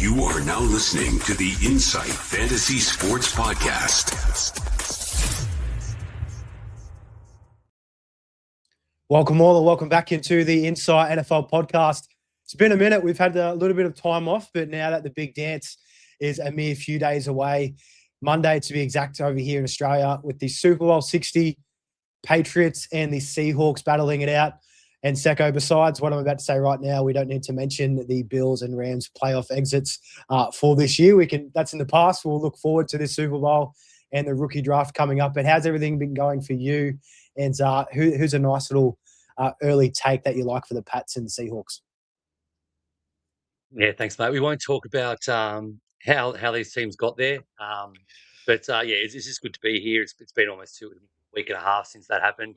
You are now listening to the Insight Fantasy Sports Podcast. Welcome all and welcome back into the Insight NFL Podcast. It's been a minute. We've had a little bit of time off, but now that the big dance is a mere few days away, Monday to be exact over here in Australia, with the Super Bowl 60, Patriots and the Seahawks battling it out. And Secko, besides what I'm about to say right now, we don't need to mention the Bills and Rams playoff exits for this year. That's in the past. We'll look forward to this Super Bowl and the rookie draft coming up. But how's everything been going for you? And who's a nice little early take that you like for the Pats and the Seahawks? Yeah, thanks, mate. We won't talk about how these teams got there, but it's just good to be here. It's been almost a week and a half since that happened.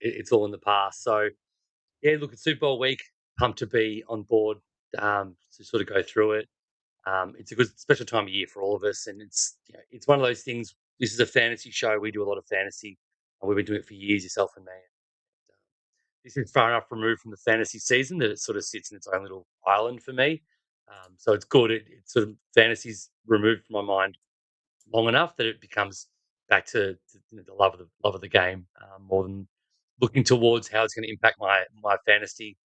It's all in the past. So yeah, look, it's Super Bowl week. Pumped to be on board to sort of go through it. It's a good special time of year for all of us, and it's one of those things. This is a fantasy show. We do a lot of fantasy, and we've been doing it for years, yourself and me. This is far enough removed from the fantasy season that it sort of sits in its own little island for me. So it's good. It's sort of fantasy's removed from my mind long enough that it becomes back to the love of the game, more than looking towards how it's going to impact my fantasy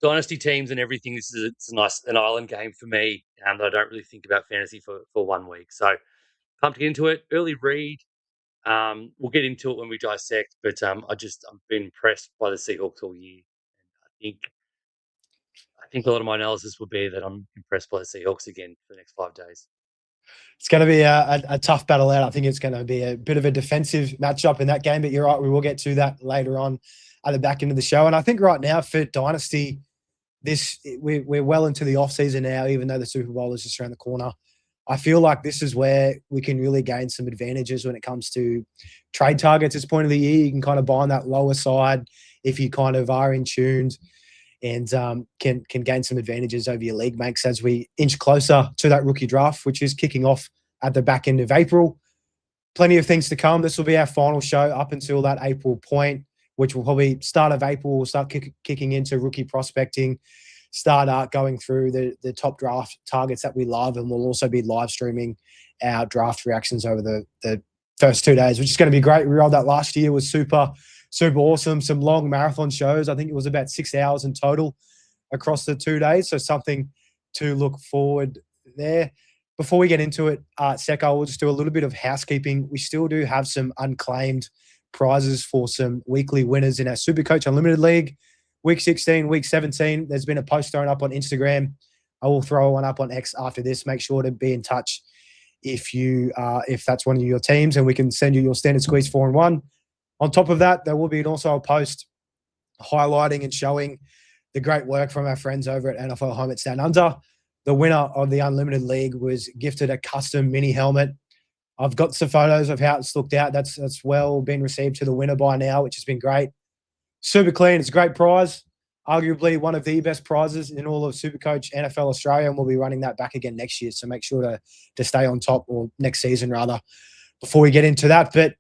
dynasty teams and everything. It's an island game for me, that I don't really think about fantasy for 1 week. So pumped to get into it. Early read. We'll get into it when we dissect, but I've been impressed by the Seahawks all year. And I think a lot of my analysis will be that I'm impressed by the Seahawks again for the next 5 days. It's going to be a tough battle out. I think it's going to be a bit of a defensive matchup in that game, but you're right. We will get to that later on at the back end of the show. And I think right now for Dynasty, we're well into the off season now, even though the Super Bowl is just around the corner. I feel like this is where we can really gain some advantages when it comes to trade targets at this point of the year. You can kind of buy on that lower side if you kind of are in tuned and can gain some advantages over your league mates as we inch closer to that rookie draft, which is kicking off at the back end of April. Plenty of things to come. This will be our final show up until that April point, which will probably start of April. We'll start kicking into rookie prospecting, start going through the top draft targets that we love, and we'll also be live streaming our draft reactions over the first 2 days, which is going to be great. We rolled that last year, was super awesome. Some long marathon shows. I think it was about 6 hours in total across the 2 days. So something to look forward there. Before we get into it, Secko, we'll just do a little bit of housekeeping. We still do have some unclaimed prizes for some weekly winners in our Supercoach Unlimited League. Week 16, week 17, there's been a post thrown up on Instagram. I will throw one up on X after this. Make sure to be in touch if that's one of your teams, and we can send you your standard squeeze 4-1. On top of that, there will be also a post highlighting and showing the great work from our friends over at NFL Helmets Down Under. The winner of the Unlimited League was gifted a custom mini helmet. I've got some photos of how it's looked out. That's well been received to the winner by now, which has been great. Super clean. It's a great prize. Arguably one of the best prizes in all of Supercoach NFL Australia, and we'll be running that back again next year. So make sure to stay on top, or next season rather, before we get into that. But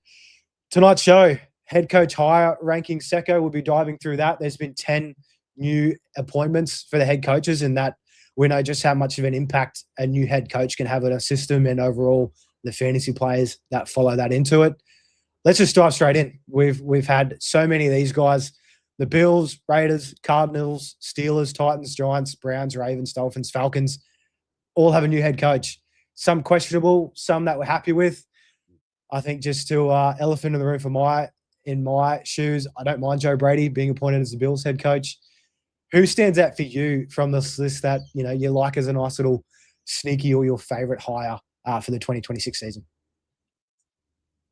tonight's show, head coach hire ranking. Secko will be diving through that. There's been 10 new appointments for the head coaches, and that we know just how much of an impact a new head coach can have on a system and overall the fantasy players that follow that into it. Let's just dive straight in. We've had so many of these guys: the Bills, Raiders, Cardinals, Steelers, Titans, Giants, Browns, Ravens, Dolphins, Falcons, all have a new head coach. Some questionable, some that we're happy with. I think just to elephant in the room in my shoes, I don't mind Joe Brady being appointed as the Bills head coach. Who stands out for you from this list that you like as a nice little sneaky or your favorite hire for the 2026 season?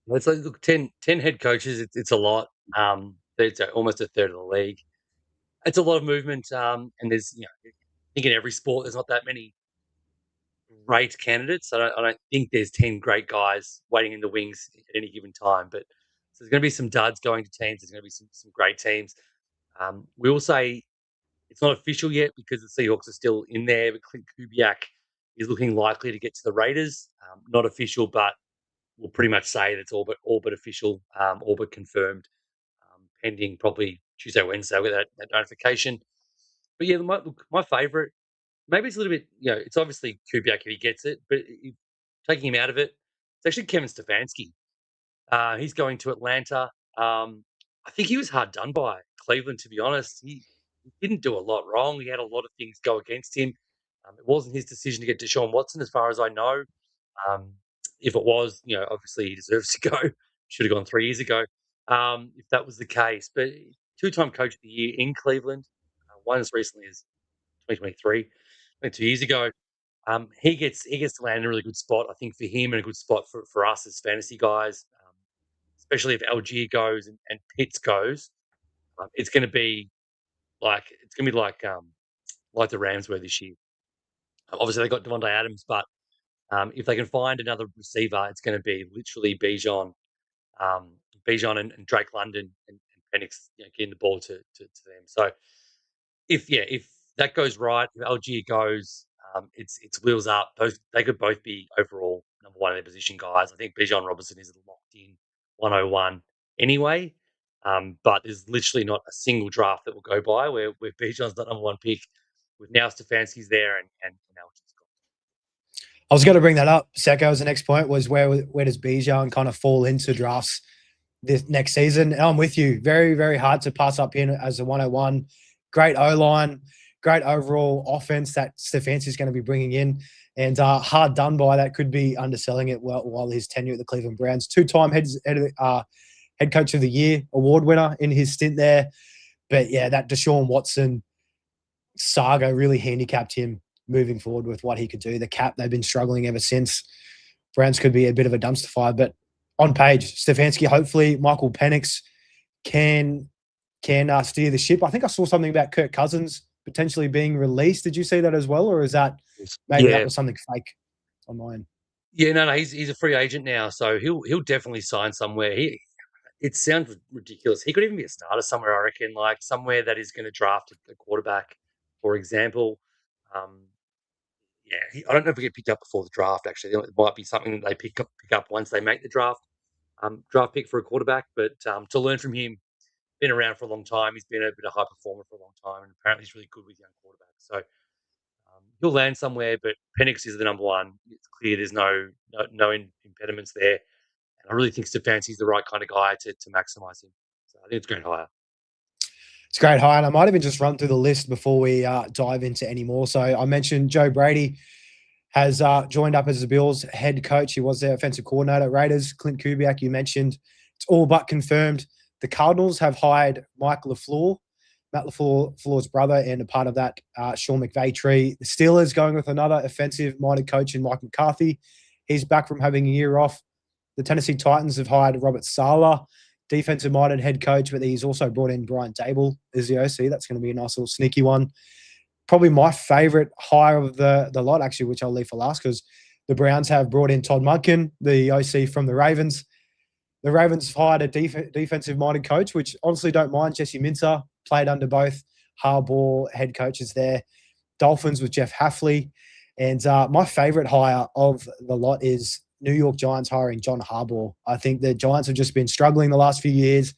Well, it's like, look, 10 head coaches. It's a lot. It's almost a third of the league. It's a lot of movement, and there's I think in every sport there's not that many great candidates. I don't think there's 10 great guys waiting in the wings at any given time. But so there's going to be some duds going to teams. There's going to be some great teams. We will say it's not official yet because the Seahawks are still in there, but Clint Kubiak is looking likely to get to the Raiders. Not official, but we'll pretty much say that it's all but official, all but confirmed, pending probably Tuesday, Wednesday with that notification. But yeah, my favourite maybe it's a little bit, it's obviously Kubiak if he gets it, but taking him out of it, it's actually Kevin Stefanski. He's going to Atlanta. I think he was hard done by Cleveland, to be honest. He didn't do a lot wrong. He had a lot of things go against him. It wasn't his decision to get Deshaun Watson, as far as I know. Um, if it was, obviously he deserves to go. Should have gone 3 years ago, if that was the case. But two-time coach of the year in Cleveland, one as recently as 2023, 2 years ago. He gets to land in a really good spot, I think, for him, and a good spot for us as fantasy guys, especially if Algier goes and Pitts goes. It's going to be like the Rams were this year. Obviously, they got Devontae Adams, but if they can find another receiver, it's going to be literally Bijan and Drake London and Penix, getting the ball to them. So if that goes right, if Algier goes, it's wheels up. They could both be overall number one in their position guys. I think Bijan Robinson is locked in 101 anyway. But there's literally not a single draft that will go by where Bijan's not number one pick. With now Stefanski's there and Algiers gone. I was going to bring that up. Secko, as the next point was where does Bijan kind of fall into drafts this next season? And I'm with you. Very, very hard to pass up in as a 101. Great O-line, great overall offense that Stefanski's going to be bringing in, and hard done by. That could be underselling it while his tenure at the Cleveland Browns. Two-time head coach of the year award winner in his stint there. But yeah, that Deshaun Watson saga really handicapped him moving forward with what he could do. The cap, they've been struggling ever since. Browns could be a bit of a dumpster fire, but on page, Stefanski, hopefully Michael Penix can steer the ship. I think I saw something about Kirk Cousins potentially being released. Did you see that as well, or is that maybe that was something fake online? Yeah, no, he's a free agent now, so he'll definitely sign somewhere. It sounds ridiculous. He could even be a starter somewhere, I reckon, like somewhere that is going to draft a quarterback, for example. I don't know if we get picked up before the draft. Actually, it might be something that they pick up once they make the draft pick for a quarterback. But to learn from him, been around for a long time. He's been a bit of a high performer for a long time, and apparently he's really good with young quarterbacks. So he'll land somewhere. But Penix is the number one. It's clear there's no impediments there. And I really think Stefanski's the right kind of guy to maximise him. So I think it's a great hire. It's a great hire. And I might even just run through the list before we dive into any more. So I mentioned Joe Brady has joined up as the Bills head coach. He was their offensive coordinator. Raiders, Clint Kubiak, you mentioned. It's all but confirmed. The Cardinals have hired Mike LaFleur, Matt LaFleur's brother, and a part of that, Sean McVay tree. The Steelers going with another offensive-minded coach in Mike McCarthy. He's back from having a year off. The Tennessee Titans have hired Robert Saleh, defensive-minded head coach, but he's also brought in Brian Dable as the OC. That's going to be a nice little sneaky one. Probably my favorite hire of the lot, actually, which I'll leave for last, because the Browns have brought in Todd Monken, the OC from the Ravens. The Ravens hired a defensive-minded coach, which honestly don't mind. Jesse Minter played under both Harbaugh head coaches there. Dolphins with Jeff Hafley. And my favorite hire of the lot is New York Giants hiring John Harbaugh. I think the Giants have just been struggling the last few years,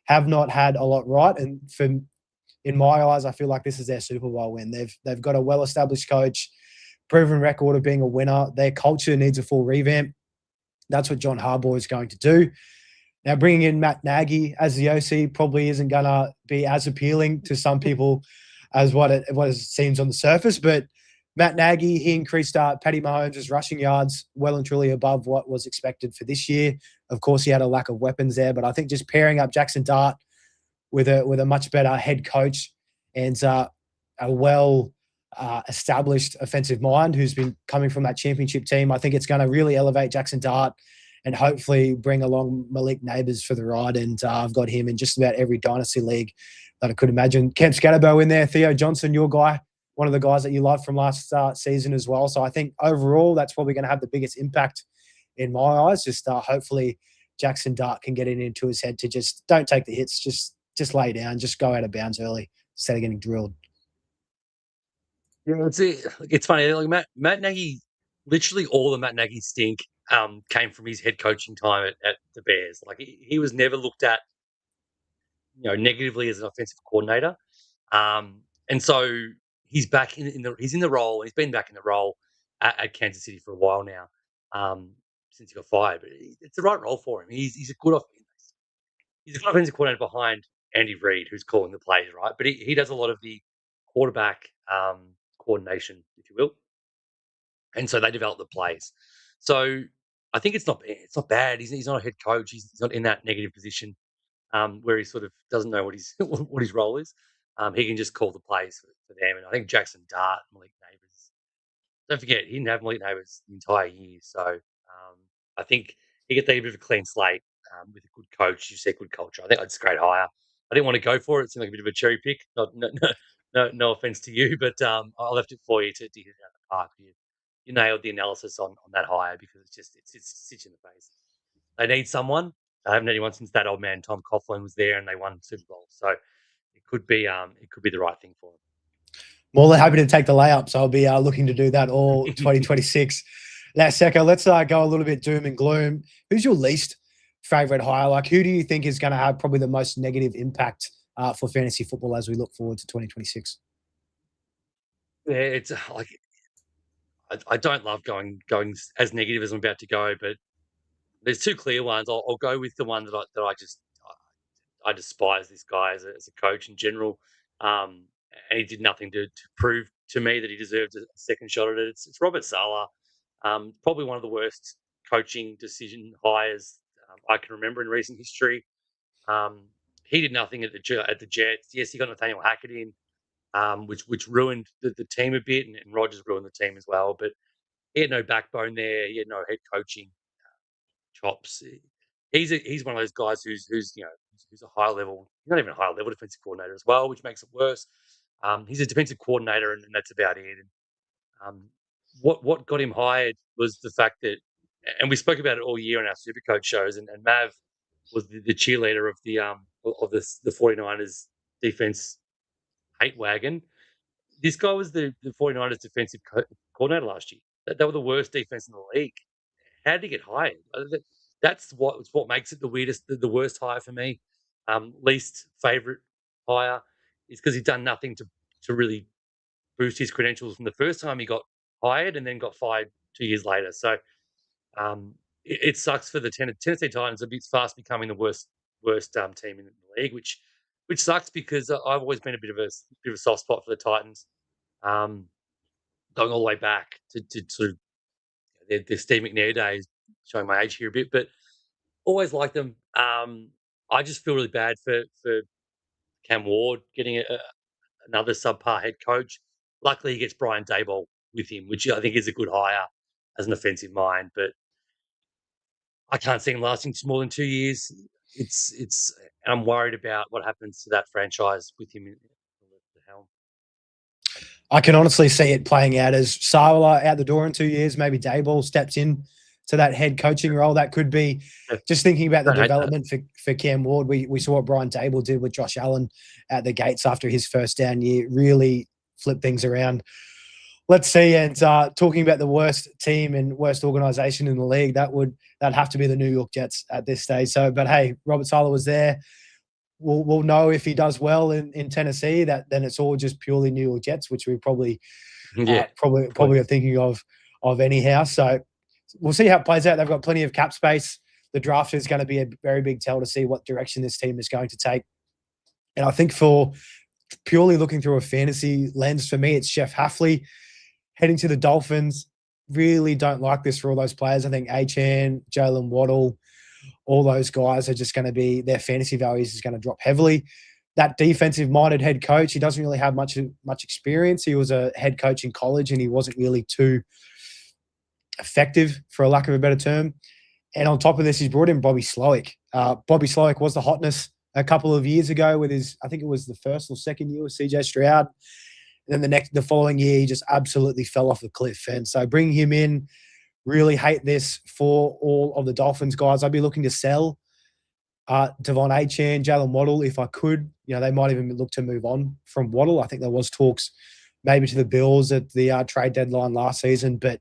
have not had a lot right. And in my eyes, I feel like this is their Super Bowl win. They've got a well-established coach, proven record of being a winner. Their culture needs a full revamp. That's what John Harbaugh is going to do. Now, bringing in Matt Nagy as the OC probably isn't going to be as appealing to some people as what it seems on the surface. But Matt Nagy, he increased Patty Mahomes' rushing yards well and truly above what was expected for this year. Of course, he had a lack of weapons there, but I think just pairing up Jackson Dart with a much better head coach and a well established offensive mind who's been coming from that championship team, I think it's going to really elevate Jackson Dart and hopefully bring along Malik Neighbors for the ride. And I've got him in just about every dynasty league that I could imagine. Kemp Scatterbo in there, Theo Johnson, your guy, one of the guys that you loved from last season as well. So I think overall that's probably going to have the biggest impact in my eyes. Just hopefully Jackson Dart can get it into his head to just don't take the hits, just lay down, just go out of bounds early instead of getting drilled. Yeah, it's funny. Like Matt Nagy, literally all the Matt Nagy stink came from his head coaching time at the Bears. Like he was never looked at, negatively as an offensive coordinator. And so he's back he's in the role. He's been back in the role at Kansas City for a while now, since he got fired. But it's the right role for him. He's a good offensive coordinator behind Andy Reid, who's calling the plays, right? But he does a lot of the quarterback coordination, if you will, and so they develop the plays. So I think it's not bad. He's not a head coach. He's not in that negative position where he sort of doesn't know what what his role is. He can just call the plays for them. And I think Jackson Dart, Malik Neighbours. Don't forget, he didn't have Malik Neighbours the entire year. So I think he gets a bit of a clean slate with a good coach. You said good culture. I think that's a great hire. I didn't want to go for it. It seemed like a bit of a cherry pick. No offense to you, but I left it for you to hit it out of the park. You nailed the analysis on that hire because it's stitch in the face. They need someone. I haven't had anyone since that old man Tom Coughlin was there, and they won Super Bowl. So it could be the right thing for them. More than happy to take the layup, so I'll be looking to do that all 2026. Now, Secko, let's go a little bit doom and gloom. Who's your least favorite hire? Like, who do you think is going to have probably the most negative impact for fantasy football as we look forward to 2026? Yeah, it's like I don't love going as negative as I'm about to go, but there's two clear ones. I'll go with the one that I despise this guy as a coach in general, and he did nothing to prove to me that he deserved a second shot at it. It's Robert Saleh, probably one of the worst coaching decision hires I can remember in recent history. He did nothing at the Jets. Yes, he got Nathaniel Hackett in, which ruined the team a bit, and Rodgers ruined the team as well. But he had no backbone there. He had no head coaching chops. He's one of those guys who's a high level, not even a high level defensive coordinator as well, which makes it worse. He's a defensive coordinator, and that's about it. And what got him hired was the fact that, and we spoke about it all year in our Supercoach shows, and Mav was the cheerleader of the 49ers defense hate wagon. This guy was the 49ers defensive coordinator last year. They were the worst defense in the league. How did he get hired? That's what makes it the worst hire for me. Least favorite hire is because he's done nothing to really boost his credentials from the first time he got hired and then got fired 2 years later. So it sucks for the Tennessee Titans. It's fast becoming the worst team in the league, which sucks because I've always been a bit of a soft spot for the Titans, going all the way back to sort of the Steve McNair days, showing my age here a bit, but always liked them. I just feel really bad for Cam Ward getting another subpar head coach. Luckily, he gets Brian Daboll with him, which I think is a good hire as an offensive mind, but I can't see him lasting more than 2 years. I'm worried about what happens to that franchise with him at the helm. I can honestly see it playing out as Saleh out the door in 2 years. Maybe Daboll steps in to that head coaching role. That could be just thinking about the development for Cam Ward. We saw what Brian Daboll did with Josh Allen at the gates after his first down year, really flipped things around. Let's see. And talking about the worst team and worst organization in the league, that'd have to be the New York Jets at this stage. So, but hey, Robert Saleh was there. We'll know if he does well in Tennessee. Then it's all just purely New York Jets, which we probably are thinking of anyhow. So we'll see how it plays out. They've got plenty of cap space. The draft is going to be a very big tell to see what direction this team is going to take. And I think for purely looking through a fantasy lens, for me, it's Jeff Hafley heading to the Dolphins. Really don't like this for all those players. I think Achane, Jalen Waddle, all those guys are just going to be, their fantasy values is going to drop heavily. That defensive-minded head coach, he doesn't really have much experience. He was a head coach in college, and he wasn't really too effective, for a lack of a better term. And on top of this, he's brought in Bobby Slowick. Bobby Slowick was the hotness a couple of years ago with his, I think it was the first or second year with CJ Stroud. And then the following year, he just absolutely fell off the cliff. And so bringing him in, really hate this for all of the Dolphins guys. I'd be looking to sell Devon Achane, Jalen Waddle if I could. They might even look to move on from Waddle. I think there was talks maybe to the Bills at the trade deadline last season, but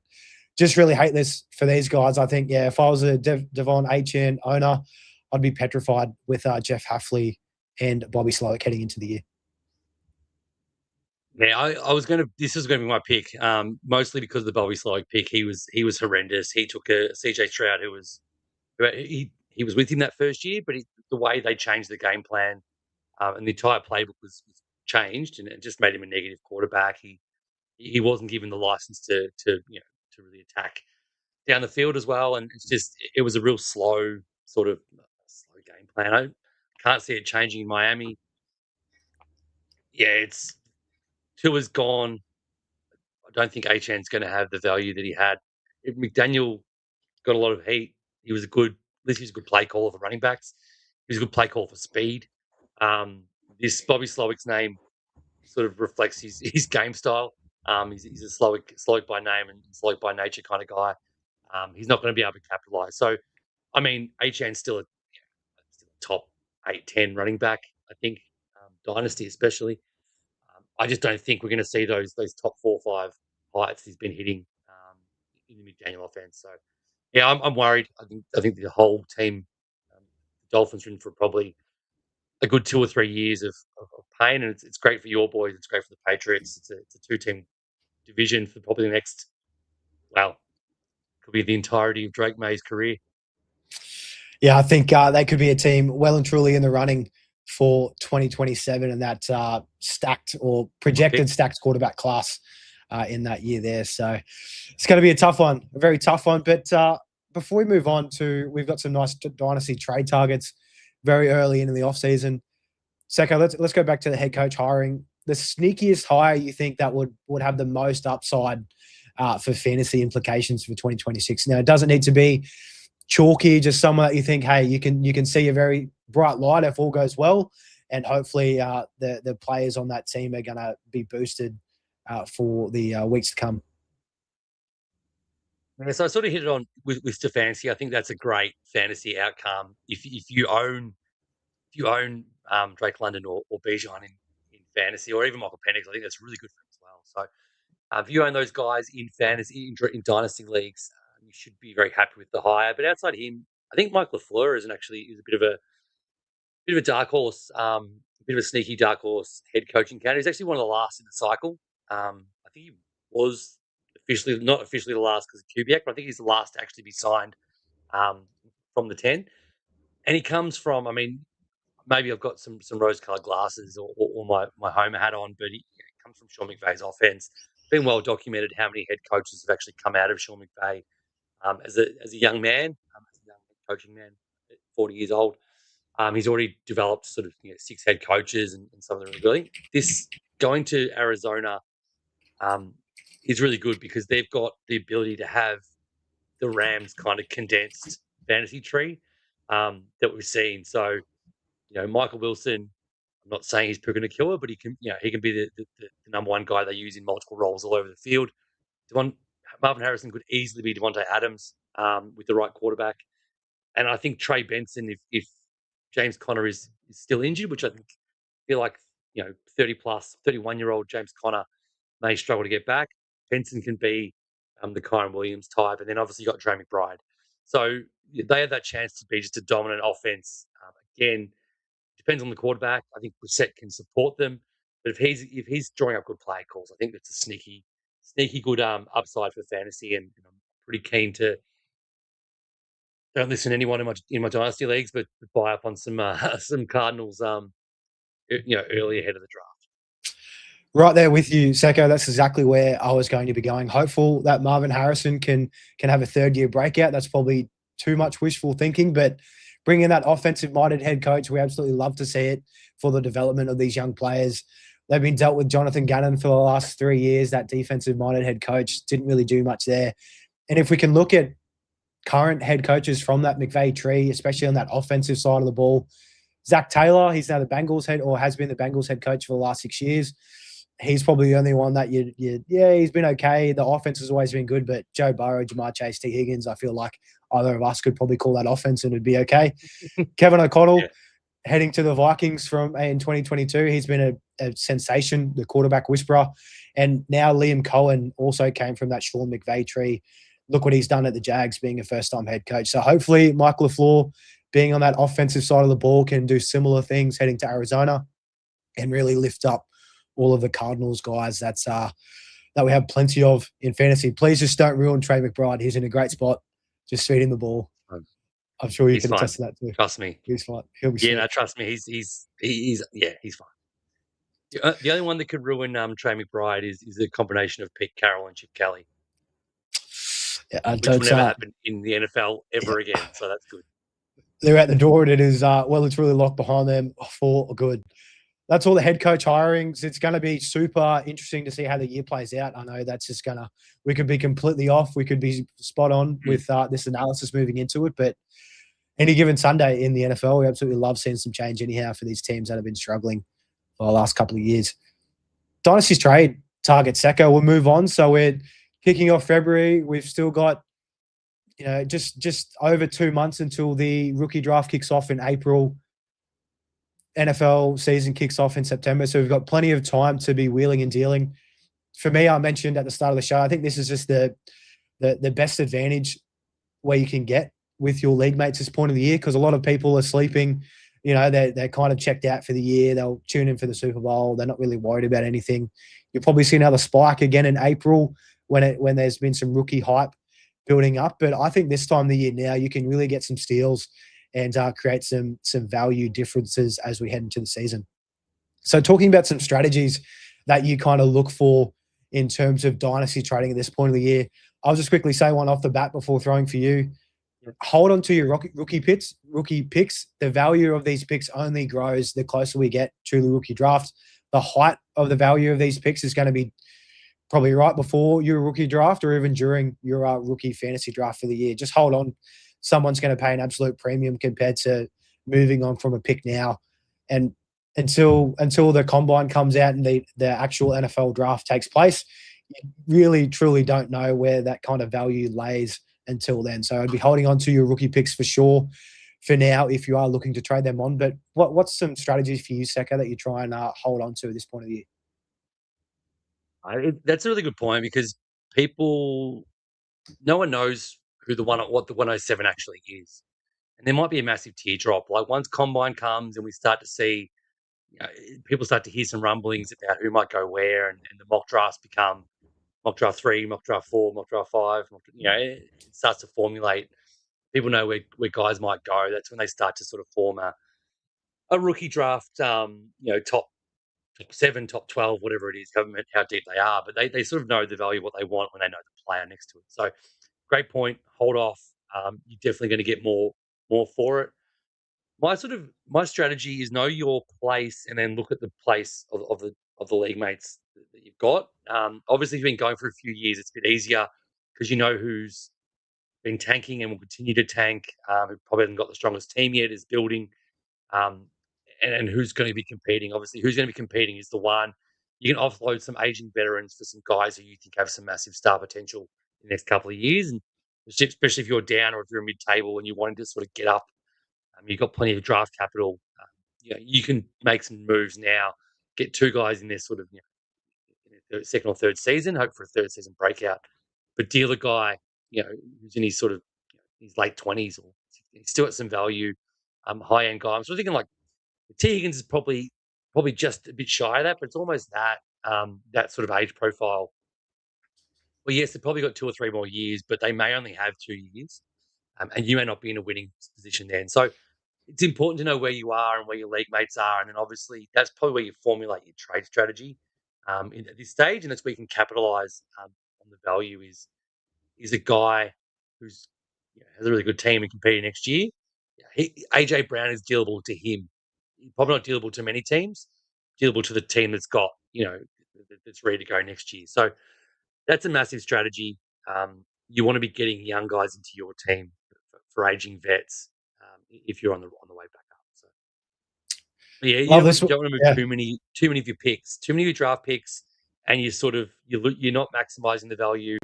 just really hate this for these guys. I think, if I was a Devon Achane owner, I'd be petrified with Jeff Hafley and Bobby Slowick heading into the year. Yeah, this was gonna be my pick, mostly because of the Bobby Slowick pick. He was horrendous. He took a CJ Stroud he was with him that first year, but the way they changed the game plan, and the entire playbook was changed, and it just made him a negative quarterback. He wasn't given the license to really attack down the field as well, and it was a real slow game plan. I can't see it changing in Miami. Yeah, it's Tua's gone. I don't think Achan's going to have the value that he had. If McDaniel got a lot of heat. At least he was a good play caller for running backs. He was a good play call for speed. This Bobby Slowick's name sort of reflects his game style. He's a Slowick by name and Slowick by nature kind of guy. He's not going to be able to capitalize. So, I mean, Achan's still still a top 8-10 running back, I think, Dynasty especially. I just don't think we're going to see those top 4 or 5 heights he's been hitting in the McDaniel offense. So, yeah, I'm worried. I think the whole team, the Dolphins, are in for probably a good 2 or 3 years of pain, and it's great for your boys. It's great for the Patriots. It's a 2-team division for probably the next, well, could be the entirety of Drake May's career. Yeah, I think they could be a team well and truly in the running for 2027 and that stacked or projected stacked quarterback class in that year there. So it's going to be a tough one, a very tough one. But before we move on we've got some nice Dynasty trade targets very early in the offseason. Secko, let's go back to the head coach hiring. The sneakiest hire you think that would have the most upside for fantasy implications for 2026? Now, it doesn't need to be chalky, just someone that you think, hey, you can see a very bright light if all goes well, and hopefully the players on that team are going to be boosted for the weeks to come. Yeah, so I sort of hit it on with Stefanski. I think that's a great fantasy outcome. If you own Drake London or Bijan in fantasy, or even Michael Penix, I think that's really good for him as well. So if you own those guys in fantasy in dynasty leagues, you should be very happy with the hire. But outside him, I think Mike LaFleur is a bit of a dark horse, a bit of a sneaky dark horse head coaching candidate. He's actually one of the last in the cycle. I think he was not officially the last because of Kubiak, but I think he's the last to actually be signed from the 10. And he comes from, I mean, maybe I've got some rose-colored glasses or my Homer hat on, but he comes from Sean McVay's offense. It's been well documented how many head coaches have actually come out of Sean McVay as a young man, as a young head coaching man at 40 years old. He's already developed sort of 6 head coaches and some of them are brilliant. This going to Arizona is really good because they've got the ability to have the Rams kind of condensed fantasy tree that we've seen. So, Michael Wilson, I'm not saying he's going to killer, but he can be the number one guy they use in multiple roles all over the field. Marvin Harrison could easily be Devontae Adams with the right quarterback. And I think Trey Benson, if James Conner is still injured, which I feel like 31-year-old James Conner may struggle to get back, Benson can be the Kyron Williams type. And then obviously you got Trey McBride. So they have that chance to be just a dominant offense. Again, depends on the quarterback. I think Brissett can support them. But if he's drawing up good play calls, I think that's a sneaky good upside for fantasy. And I'm pretty keen to don't listen to anyone in my dynasty leagues, but buy up on some Cardinals early ahead of the draft. Right there with you, Secko. That's exactly where I was going to be going. Hopeful that Marvin Harrison can have a third-year breakout. That's probably too much wishful thinking, but bringing that offensive-minded head coach, we absolutely love to see it for the development of these young players. They've been dealt with Jonathan Gannon for the last 3 years. That defensive-minded head coach didn't really do much there. And if we can look at current head coaches from that McVay tree, especially on that offensive side of the ball, Zach Taylor, he's now the Bengals head or has been the Bengals head coach for the last 6 years. He's probably the only one that he's been okay. The offense has always been good, but Joe Burrow, Jamar Chase, T. Higgins, I feel like either of us could probably call that offense and it'd be okay. Kevin O'Connell heading to the Vikings in 2022. He's been a sensation, the quarterback whisperer. And now Liam Cohen also came from that Sean McVay tree. Look what he's done at the Jags, being a first-time head coach. So hopefully Mike LaFleur, being on that offensive side of the ball, can do similar things heading to Arizona and really lift up all of the Cardinals guys that we have plenty of in fantasy. Please just don't ruin Trey McBride. He's in a great spot. Just feed him the ball. I'm sure you He's can fine. attest to that too. Trust me. He's fine. He'll be Yeah, sweet. no, trust me. He's fine. The only one that could ruin Trey McBride is a combination of Pete Carroll and Chip Kelly, Yeah, which will never happen in the NFL ever again. So that's good. They're at the door, and it is it's really locked behind them for good. That's all the head coach hirings. It's going to be super interesting to see how the year plays out. I know that's just we could be completely off. We could be spot on with this analysis moving into it. But any given Sunday in the NFL, we absolutely love seeing some change anyhow for these teams that have been struggling for the last couple of years. Dynasty's trade target Secko. We'll move on. So we're kicking off February. We've still got, just over 2 months until the rookie draft kicks off in April. NFL season kicks off in September, so we've got plenty of time to be wheeling and dealing. For me, I mentioned at the start of the show, I think this is just the best advantage where you can get with your league mates this point of the year, because a lot of people are sleeping. They're kind of checked out for the year. They'll tune in for the Super Bowl. They're not really worried about anything. You'll probably see another spike again in April when there's been some rookie hype building up. But I think this time of the year now, you can really get some steals and create some value differences as we head into the season. So talking about some strategies that you kind of look for in terms of dynasty trading at this point of the year, I'll just quickly say one off the bat before throwing for you. Hold on to your rookie picks. The value of these picks only grows the closer we get to the rookie draft. The height of the value of these picks is going to be probably right before your rookie draft or even during your rookie fantasy draft for the year. Just hold on. Someone's going to pay an absolute premium compared to moving on from a pick now. And until the combine comes out and the actual NFL draft takes place, you really, truly don't know where that kind of value lays until then. So I'd be holding on to your rookie picks for sure for now if you are looking to trade them on. But what's some strategies for you, Secko, that you try and hold on to at this point of the year? That's a really good point, because no one knows what the 107 actually is. And there might be a massive teardrop. Like once combine comes and we start to see, people start to hear some rumblings about who might go where, and the mock drafts become mock draft 3, mock draft 4, mock draft 5. It starts to formulate. People know where guys might go. That's when they start to sort of form a rookie draft, top 7, top 12, whatever it is, government, how deep they are. But they sort of know the value of what they want when they know the player next to it. So great point. Hold off. You're definitely going to get more for it. My strategy is know your place and then look at the place of the league mates that you've got. Obviously, if you've been going for a few years, it's a bit easier because you know who's been tanking and will continue to tank. Who probably hasn't got the strongest team yet, is building, and who's going to be competing. Obviously, who's going to be competing is the one. You can offload some aging veterans for some guys who you think have some massive star potential in the next couple of years, and especially if you're down or if you're mid-table and you're wanting to sort of get up. You've got plenty of draft capital. You can make some moves now, get 2 guys in their sort of in their second or third season, hope for a third season breakout, but deal a guy who's in his sort of his late 20s, or he's still at some value, high end guy. I'm sort of thinking like T Higgins is probably just a bit shy of that, but it's almost that sort of age profile. Well, yes, they've probably got 2 or 3 more years, but they may only have 2 years, and you may not be in a winning position then. So it's important to know where you are and where your league mates are, and then obviously that's probably where you formulate your trade strategy at this stage, and that's where you can capitalize on the value. Is a guy who's has a really good team and competing next year. AJ Brown is dealable to him. Probably not dealable to many teams. Dealable to the team that's got that's ready to go next year. So that's a massive strategy. You want to be getting young guys into your team for aging vets if you're on the way back up. So, but yeah, you don't want to move too many of your picks, too many of your draft picks, and you're not maximizing the value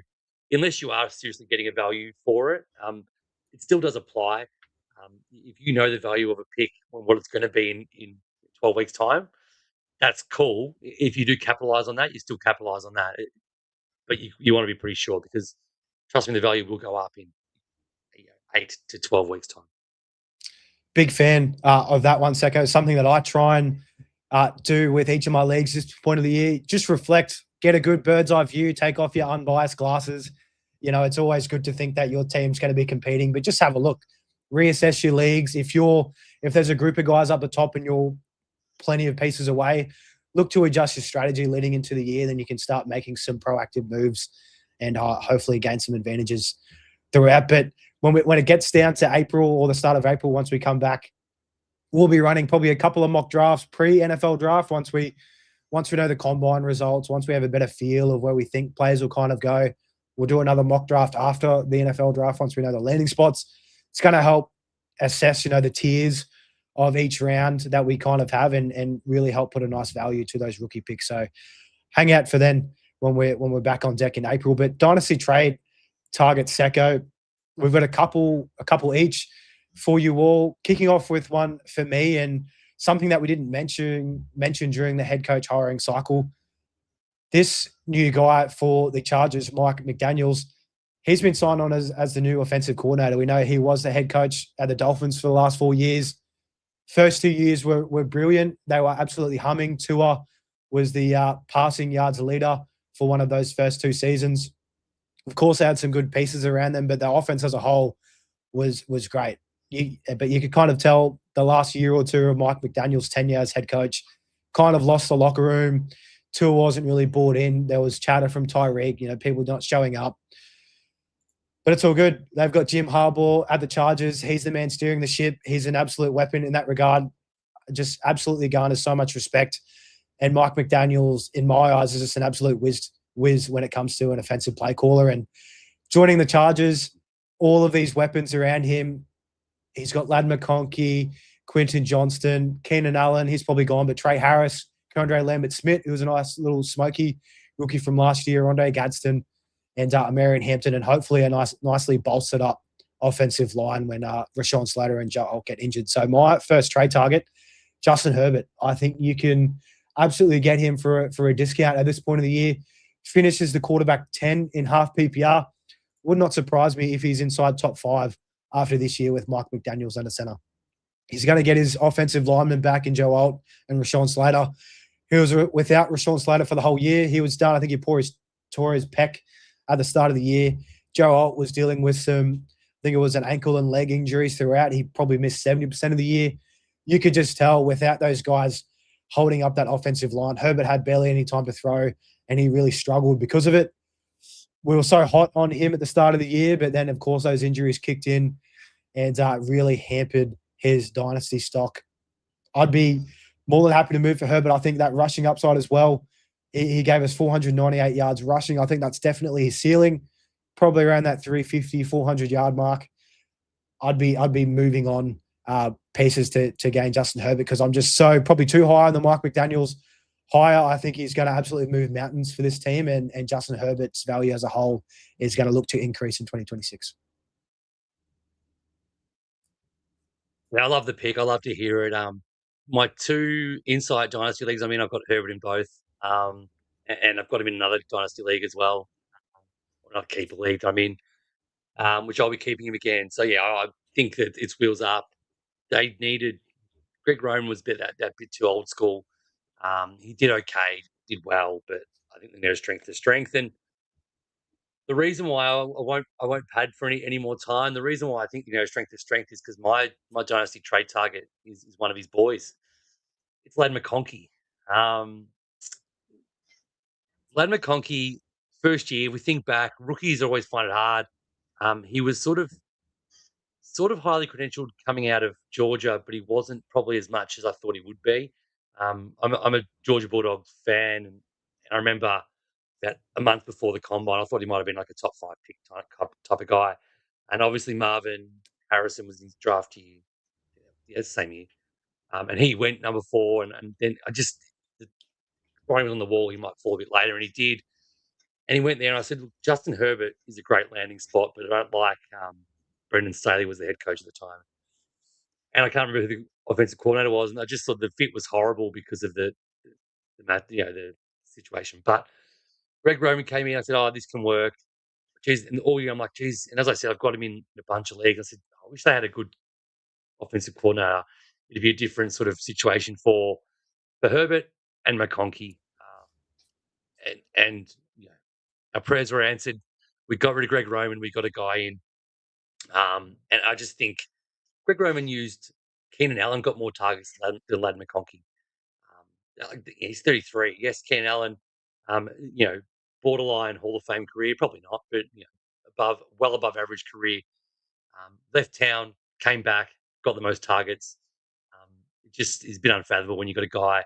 unless you are seriously getting a value for it. It still does apply. If you know the value of a pick and what it's going to be in 12 weeks' time, that's cool. If you do capitalize on that, you still capitalize on that. But you want to be pretty sure, because trust me, the value will go up in 8 to 12 weeks' time. Big fan of that one, Secko. Something that I try and do with each of my leagues this point of the year. Just reflect, get a good bird's eye view, take off your unbiased glasses. You know, it's always good to think that your team's going to be competing, but just have a look, reassess your leagues. If there's a group of guys up the top and you're plenty of pieces away, look to adjust your strategy leading into the year. Then you can start making some proactive moves and hopefully gain some advantages throughout. But when it gets down to April or the start of April, once we come back, we'll be running probably a couple of mock drafts pre-NFL draft once we know the combine results, once we have a better feel of where we think players will kind of go. We'll do another mock draft after the NFL draft once we know the landing spots. It's going to help assess, the tiers of each round that we kind of have and really help put a nice value to those rookie picks. So hang out for then when we're back on deck in April. But Dynasty trade target Secko, we've got a couple each for you all. Kicking off with one for me and something that we didn't mention during the head coach hiring cycle. This new guy for the Chargers, Mike McDaniels, he's been signed on as the new offensive coordinator. We know he was the head coach at the Dolphins for the last 4 years. First 2 years were brilliant. They were absolutely humming. Tua was the passing yards leader for one of those first 2 seasons. Of course, they had some good pieces around them, but the offense as a whole was great. But you could kind of tell the last year or two of Mike McDaniel's tenure as head coach kind of lost the locker room. Tua wasn't really bought in. There was chatter from Tyreek, people not showing up. But it's all good. They've got Jim Harbaugh at the Chargers. He's the man steering the ship. He's an absolute weapon in that regard. Just absolutely garners so much respect. And Mike McDaniels, in my eyes, is just an absolute whiz when it comes to an offensive play caller. And joining the Chargers, all of these weapons around him. He's got Lad McConkey, Quentin Johnston, Keenan Allen. He's probably gone, but Trey Harris, Condre Lambert-Smith, who was a nice little smoky rookie from last year, Rondé Gadsden, and Marion Hampton, and hopefully a nicely bolstered up offensive line when Rashawn Slater and Joe Alt get injured. So my first trade target, Justin Herbert. I think you can absolutely get him for a discount at this point of the year. Finishes the quarterback 10 in half PPR. Would not surprise me if he's inside top 5 after this year with Mike McDaniels under center. He's going to get his offensive lineman back in Joe Alt and Rashawn Slater. He was without Rashawn Slater for the whole year. He was done. I think he tore his pec at the start of the year. Joe Alt was dealing with some, I think it was an ankle and leg injuries throughout. He probably missed 70% of the year. You could just tell without those guys holding up that offensive line, Herbert had barely any time to throw, and he really struggled because of it. We were so hot on him at the start of the year, but then, of course, those injuries kicked in and really hampered his dynasty stock. I'd be more than happy to move for Herbert. I think that rushing upside as well. He gave us 498 yards rushing. I think that's definitely his ceiling, probably around that 350, 400-yard mark. I'd be moving on pieces to gain Justin Herbert because I'm just probably too high on the Mike McDaniels higher. I think he's going to absolutely move mountains for this team, and Justin Herbert's value as a whole is going to look to increase in 2026. Yeah, I love the pick. I love to hear it. My 2 Insight Dynasty leagues, I've got Herbert in both. And I've got him in another Dynasty league as well. Not keeper league, which I'll be keeping him again. So, yeah, I think that it's wheels up. They needed – Greg Roman was that bit too old school. He did okay, did well, but I think there's strength to strength. And the reason why I won't pad for any more time, the reason why I think strength to strength is because my Dynasty trade target is one of his boys. It's Lad McConkey. Lad McConkey, first year, we think back, rookies always find it hard. He was sort of highly credentialed coming out of Georgia, but he wasn't probably as much as I thought he would be. I'm a Georgia Bulldogs fan, and I remember about a month before the combine, I thought he might have been like a top 5 pick type of guy. And obviously Marvin Harrison was his draft year. Yeah, same year. And he went number 4, and then the writing was on the wall, he might fall a bit later, and he did. And he went there, and I said, look, Justin Herbert is a great landing spot, but I don't like Brendan Staley was the head coach at the time. And I can't remember who the offensive coordinator was, and I just thought the fit was horrible because of the situation. But Greg Roman came in, I said, oh, this can work. Geez, and all year I'm like, geez. And as I said, I've got him in a bunch of leagues. I said, I wish they had a good offensive coordinator. It'd be a different sort of situation for for Herbert and McConkey. And our prayers were answered. We got rid of Greg Roman. We got a guy in. And I just think Greg Roman used Keenan Allen, got more targets than Lad McConkey. He's 33. Yes, Keenan Allen, borderline Hall of Fame career, probably not, but well above average career. Left town, came back, got the most targets. It just has been unfathomable when you've got a guy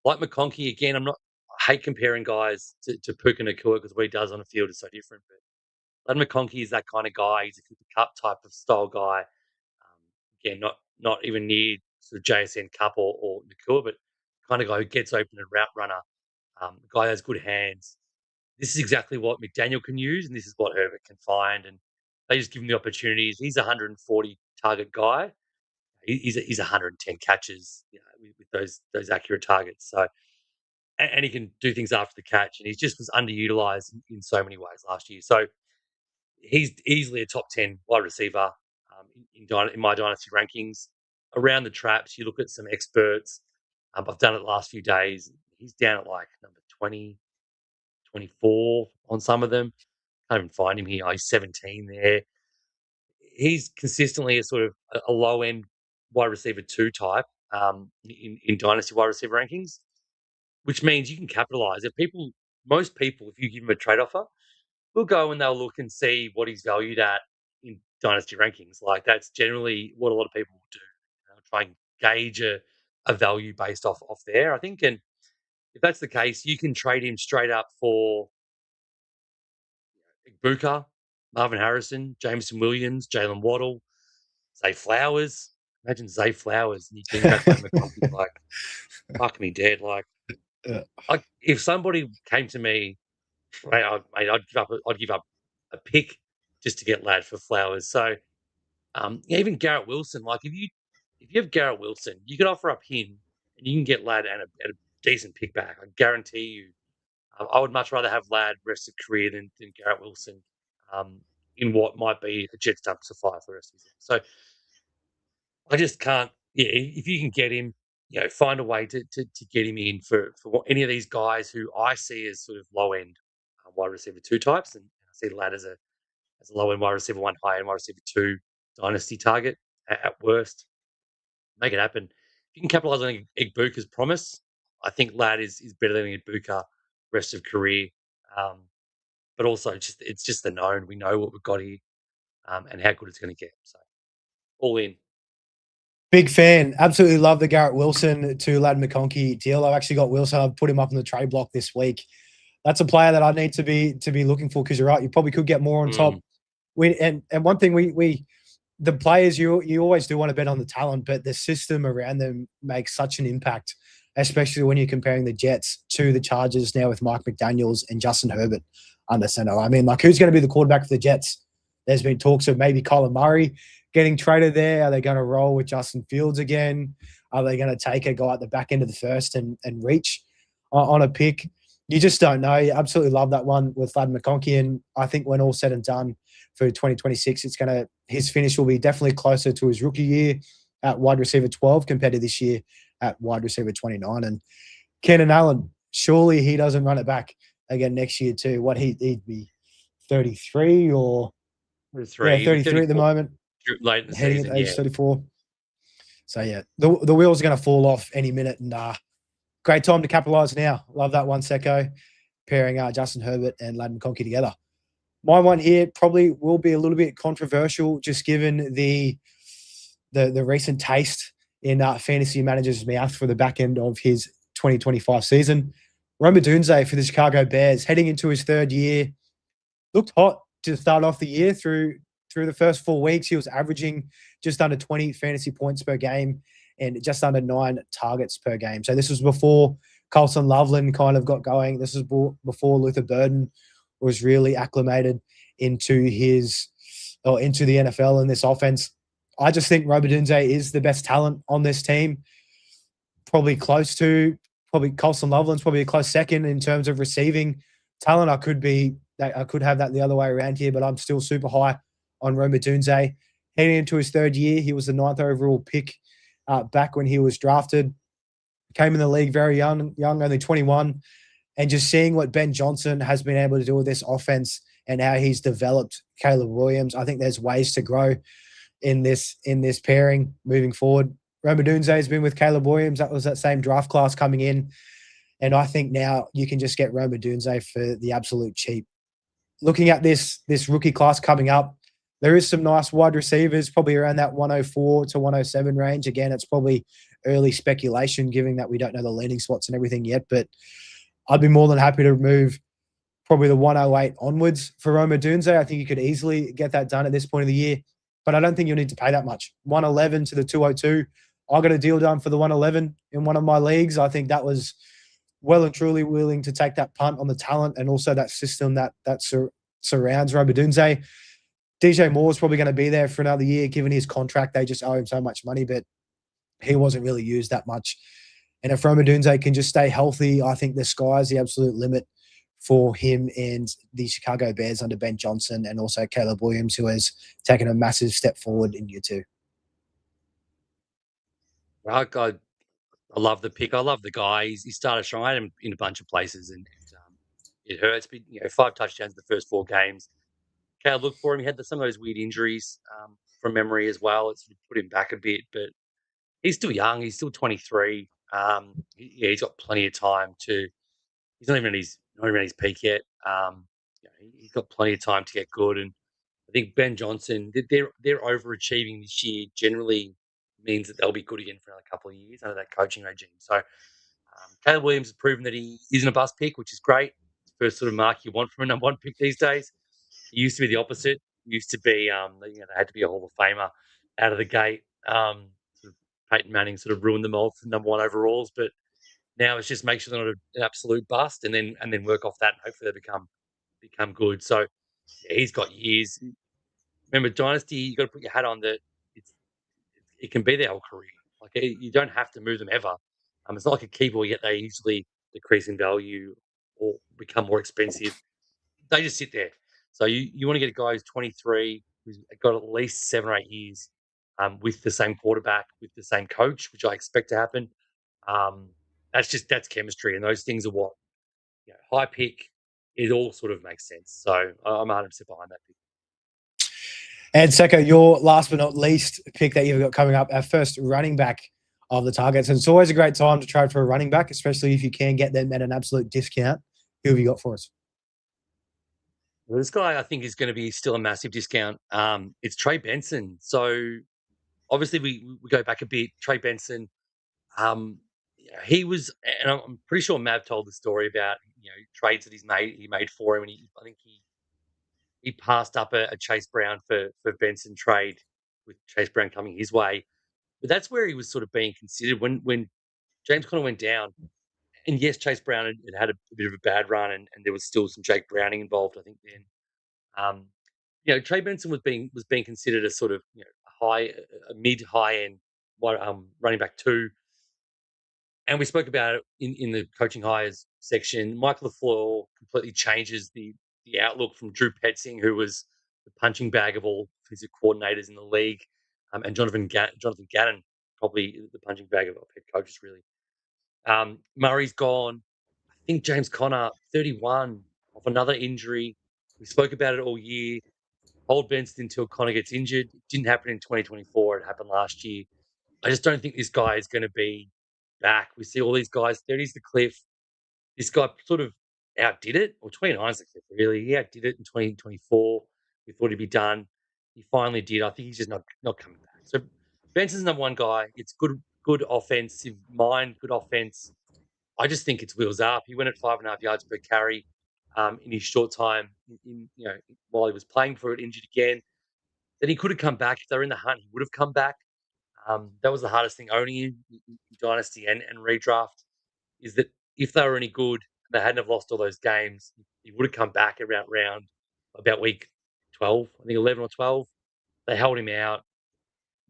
like McConkey. Again, I hate comparing guys to Puka Nakua because what he does on the field is so different. But Lad McConkey is that kind of guy. He's a Cooper Cup type of style guy. Again, not even near sort of JSN Cup or Nakua, but kind of guy who gets open and route runner. The guy has good hands. This is exactly what McDaniel can use, and this is what Herbert can find. And they just give him the opportunities. He's a 140 target guy. He's 110 catches with those accurate targets. So, and he can do things after the catch. And he just was underutilized in so many ways last year. So he's easily a top 10 wide receiver in my dynasty rankings. Around the traps, you look at some experts. I've done it the last few days. He's down at like number 20, 24 on some of them. Can't even find him here. He's 17 there. He's consistently a sort of a low end wide receiver 2 type in dynasty wide receiver rankings, which means you can capitalize. Most people, if you give them a trade offer, will go and they'll look and see what he's valued at in dynasty rankings. Like that's generally what a lot of people will do. Try and gauge a value based off there, I think. And if that's the case, you can trade him straight up for Igbukah, Marvin Harrison, Jameson Williams, Jalen Waddle, Zay Flowers. Imagine Zay Flowers and you bring back that McConkey, like, fuck me dead. Like, if somebody came to me, I'd give up a pick just to get Lad for Flowers. So even Garrett Wilson, like if you have Garrett Wilson, you could offer up him and you can get Lad at a decent pick back. I guarantee you. I would much rather have Lad rest of career than Garrett Wilson in what might be a Jets dumpster fire for the rest of his life. So I just can't. Yeah, if you can get him, find a way to get him in for any of these guys who I see as sort of low end wide receiver 2 types, and I see Lad as a low end wide receiver 1, high end wide receiver 2 dynasty target at worst. Make it happen. If you can capitalize on Igbukah's promise, I think Lad is better than Igbukah rest of career. But also, it's just the known. We know what we've got here and how good it's going to get. So, all in. Big fan. Absolutely love the Garrett Wilson to Lad McConkey deal. I've actually got Wilson. I've put him up in the trade block this week. That's a player that I need to be looking for because you're right. You probably could get more on top. And one thing the players you always do want to bet on the talent, but the system around them makes such an impact, especially when you're comparing the Jets to the Chargers now with Mike McDaniels and Justin Herbert under center. I mean, like, who's going to be the quarterback for the Jets? There's been talks of maybe Kyler Murray getting traded there. Are they going to roll with Justin Fields again? Are they going to take a guy at the back end of the first and reach on a pick? You just don't know. You absolutely love that one with Lad McConkey. And I think when all said and done for 2026, his finish will be definitely closer to his rookie year at wide receiver 12 compared to this year at wide receiver 29. And Keenan Allen, surely he doesn't run it back again next year too. What he'd be 33 or 33 at the moment. Late in the heading season, at age 34. So yeah, the wheels are going to fall off any minute, and great time to capitalize now. Love that one, Secko, pairing Justin Herbert and Lad McConkey together. My one here probably will be a little bit controversial, just given the recent taste in fantasy managers' mouth for the back end of his 2025 season. Rome Odunze for the Chicago Bears, heading into his 3rd year, looked hot to start off the year. Through the first 4 weeks, he was averaging just under 20 fantasy points per game and just under 9 targets per game. So this was before Colson Loveland kind of got going. This was before Luther Burden was really acclimated into the NFL and this offense. I just think Rome Odunze is the best talent on this team. Probably Colson Loveland's probably a close second in terms of receiving talent. I could have that the other way around here, but I'm still super high on Rome Odunze. Heading into his 3rd year, he was the 9th overall pick back when he was drafted. came in the league very young, only 21, and just seeing what Ben Johnson has been able to do with this offense and how he's developed Caleb Williams, I think there's ways to grow in this pairing moving forward. Roma Dunze has been with Caleb Williams. That was that same draft class coming in. And I think now you can just get Roma Dunze for the absolute cheap. Looking at this rookie class coming up, there is some nice wide receivers, probably around that 104 to 107 range. Again, it's probably early speculation, given that we don't know the landing spots and everything yet. But I'd be more than happy to move probably the 108 onwards for Roma Dunze. I think you could easily get that done at this point of the year, but I don't think you'll need to pay that much. 111 to the 202. I got a deal done for the 111 in one of my leagues. I think that was well and truly willing to take that punt on the talent and also that system that surrounds Roma Dunze. DJ Moore's probably going to be there for another year, given his contract. They just owe him so much money, but he wasn't really used that much. And if Roma Dunze can just stay healthy, I think the sky's the absolute limit for him and the Chicago Bears under Ben Johnson and also Caleb Williams, who has taken a massive step forward in year two. I love the pick. I love the guy. He started strong. I had him in a bunch of places, and it hurts. But 5 touchdowns in the first 4 games. Caleb looked for him. He had some of those weird injuries from memory as well. It's put him back a bit, but he's still young. He's still 23. He's got plenty of time to. He's not even at his peak yet. He's got plenty of time to get good. And I think Ben Johnson, they're overachieving this year. Generally means that they'll be good again for another couple of years under that coaching regime. So Caleb Williams has proven that he isn't a bust pick, which is great. It's the first sort of mark you want from a number 1 pick these days. It used to be the opposite. It used to be, they had to be a Hall of Famer out of the gate. Sort of Peyton Manning sort of ruined them all for number 1 overalls, but now it's just make sure they're not an absolute bust, and then work off that, and hopefully they become good. So he's got years. Remember, Dynasty, you got to put your hat on that. It can be their whole career. Like you don't have to move them ever. It's not like a keyboard yet they usually decrease in value or become more expensive. They just sit there. So you want to get a guy who's 23, who's got at least 7 or 8 years with the same quarterback, with the same coach, which I expect to happen. That's chemistry, and those things are what high pick. It all sort of makes sense. So I'm 100% behind that pick. And Secko, your last but not least pick that you've got coming up, our first running back of the targets. And it's always a great time to trade for a running back, especially if you can get them at an absolute discount. Who have you got for us? Well, this guy I think is going to be still a massive discount. It's Trey Benson. So obviously we go back a bit. Trey Benson, he was, and I'm pretty sure Mav told the story about trades that he made for him, and I think he passed up a Chase Brown for Benson trade, with Chase Brown coming his way. But that's where he was sort of being considered when James Conner went down. And yes, Chase Brown had a bit of a bad run, and there was still some Jake Browning involved, I think, then. Trey Benson was being considered a sort of a mid high end running back 2. And we spoke about it in the coaching hires section. Michael LaFleur completely changes the outlook from Drew Petzing, who was the punching bag of all offensive coordinators in the league, and Jonathan Gannon, probably the punching bag of head coaches, really. Murray's gone. I think James Conner, 31, off another injury. We spoke about it all year. Hold Benson until Conner gets injured. It didn't happen in 2024. It happened last year. I just don't think this guy is going to be back. We see all these guys, 30's the cliff. This guy sort of outdid it, or 29's the cliff, really. He outdid it in 2024. We thought he'd be done. He finally did. I think he's just not coming back. So Benson's number 1 guy. It's good offensive mind, good offense. I just think it's wheels up. He went at 5.5 yards per carry in his short time, while he was playing for it, injured again. Then he could have come back. If they were in the hunt, he would have come back. That was the hardest thing owning him in Dynasty and redraft, is that if they were any good and they hadn't have lost all those games, he would have come back around about week 12, I think 11 or 12. They held him out.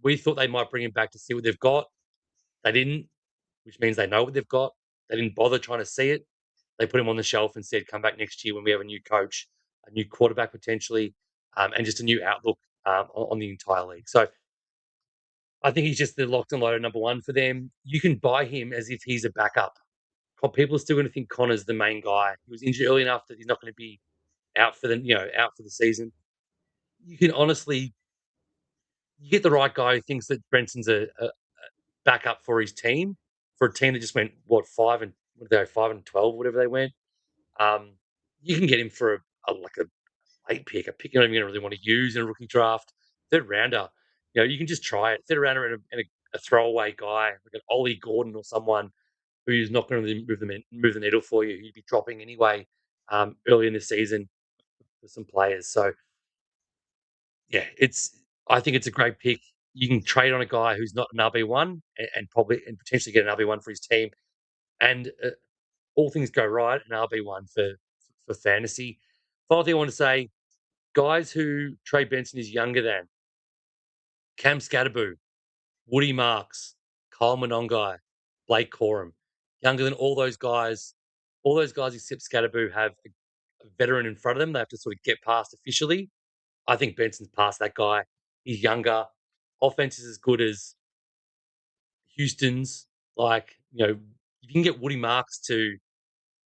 We thought they might bring him back to see what they've got. They didn't, which means they know what they've got. They didn't bother trying to see it. They put him on the shelf and said, come back next year when we have a new coach, a new quarterback potentially, and just a new outlook on the entire league. So I think he's just the locked and loaded number one for them. You can buy him as if he's a backup. People are still going to think Connor's the main guy. He was injured early enough that he's not going to be out for the season. You can honestly, you get the right guy who thinks that Brenson's a backup for his team, for a team that just went 5-12, whatever they went. You can get him for a late pick, a pick you're not even going to really want to use in a rookie draft, third rounder. You can just try it. Third rounder and a throwaway guy like an Ollie Gordon or someone who's not going to move the needle for you. You'd be dropping anyway early in the season for some players. So yeah, I think it's a great pick. You can trade on a guy who's not an RB1 and potentially get an RB1 for his team. And all things go right, an RB1 for fantasy. Final thing I want to say, guys who Trey Benson is younger than: Cam Scatterboo, Woody Marks, Kyle Monongai, Blake Corum. Younger than all those guys. All those guys except Scatterboo have a veteran in front of them. They have to sort of get past officially. I think Benson's past that guy. He's younger. Offense is as good as Houston's. If you can get Woody Marks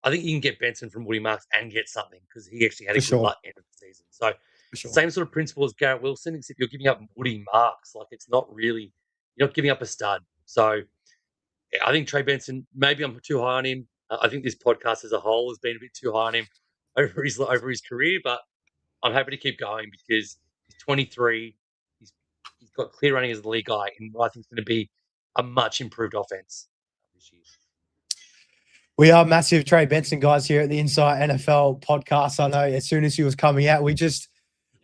I think you can get Benson from Woody Marks and get something because he actually had a good end of the season. So same sort of principle as Garrett Wilson, except you're giving up Woody Marks. It's not really, you're not giving up a stud. So yeah, I think Trey Benson, maybe I'm too high on him. I think this podcast as a whole has been a bit too high on him over his career, but I'm happy to keep going because he's 23. He's got clear running as the league guy, and I think it's going to be a much improved offense this year. We are massive Trey Benson guys here at the Inside NFL podcast. I know as soon as he was coming out,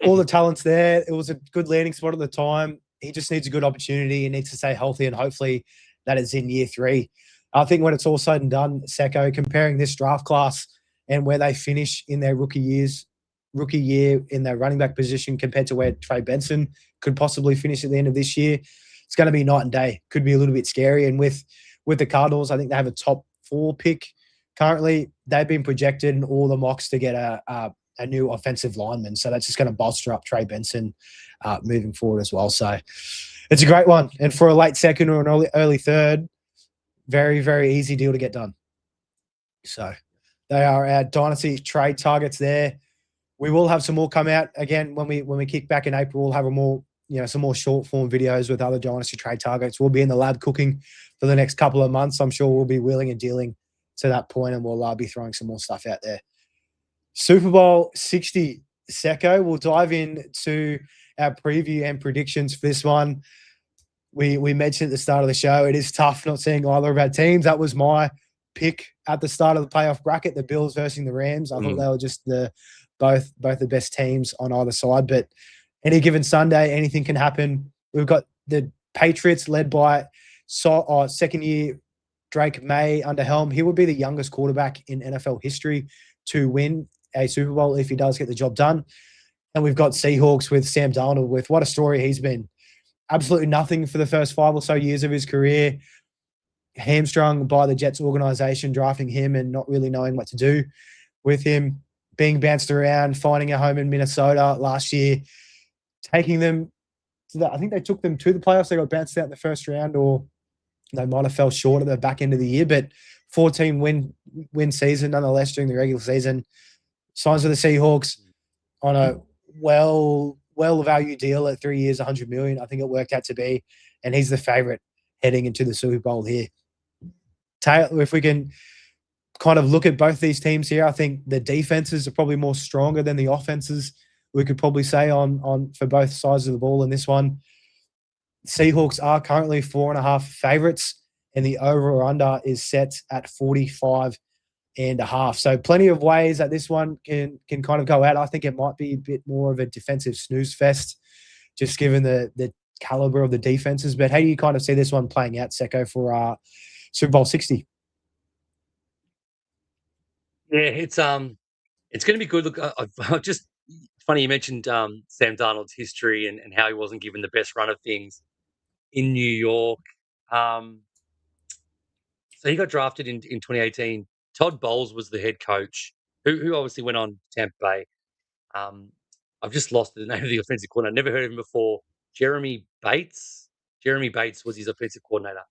all the talent's there. It was a good landing spot at the time. He just needs a good opportunity. He needs to stay healthy, and hopefully that is in year 3. I think when it's all said and done, Secko, comparing this draft class and where they finish in their rookie year in their running back position compared to where Trey Benson could possibly finish at the end of this year, it's going to be night and day. Could be a little bit scary. And with the Cardinals, I think they have a top 4 pick currently. They've been projected in all the mocks to get a new offensive lineman. So that's just going to bolster up Trey Benson moving forward as well. So it's a great one. And for a late second or an early third, very, very easy deal to get done. So they are our Dynasty trade targets there. We will have some more come out again when we kick back in April. We'll have some more short form videos with other Dynasty trade targets. We'll be in the lab cooking for the next couple of months. I'm sure we'll be wheeling and dealing to that point, and we'll be throwing some more stuff out there. Super Bowl 60, Secko. We'll dive into our preview and predictions for this one. We mentioned at the start of the show, it is tough not seeing either of our teams. That was my pick at the start of the playoff bracket, the Bills versus the Rams. I thought they were just both the best teams on either side. But any given Sunday, anything can happen. We've got the Patriots led by second-year Drake May under helm. He would be the youngest quarterback in NFL history to win a Super Bowl if he does get the job done. And we've got Seahawks with Sam Darnold with what a story he's been. Absolutely nothing for the first 5 or so years of his career. Hamstrung by the Jets organization, drafting him and not really knowing what to do with him. Being bounced around, finding a home in Minnesota last year, taking them to I think they took them to the playoffs. They got bounced out in the first round, or they might have fell short at the back end of the year, but 14 win season nonetheless during the regular season. Signs with the Seahawks on a well-valued deal at 3 years, $100 million. I think it worked out to be, and he's the favorite heading into the Super Bowl here. If we can kind of look at both these teams here, I think the defenses are probably more stronger than the offenses. We could probably say on for both sides of the ball in this one. Seahawks are currently 4.5 favorites, and the over or under is set at 45.5. So plenty of ways that this one can kind of go out. I think it might be a bit more of a defensive snooze fest, just given the caliber of the defenses. But how do you kind of see this one playing out, Secko, for Super Bowl 60? Yeah, it's going to be good. Look, I've just funny you mentioned Sam Darnold's history and how he wasn't given the best run of things in New York. So he got drafted in 2018. Todd Bowles was the head coach, who obviously went on Tampa Bay. I've just lost the name of the offensive coordinator. I've never heard of him before. Jeremy Bates. Jeremy Bates was his offensive coordinator.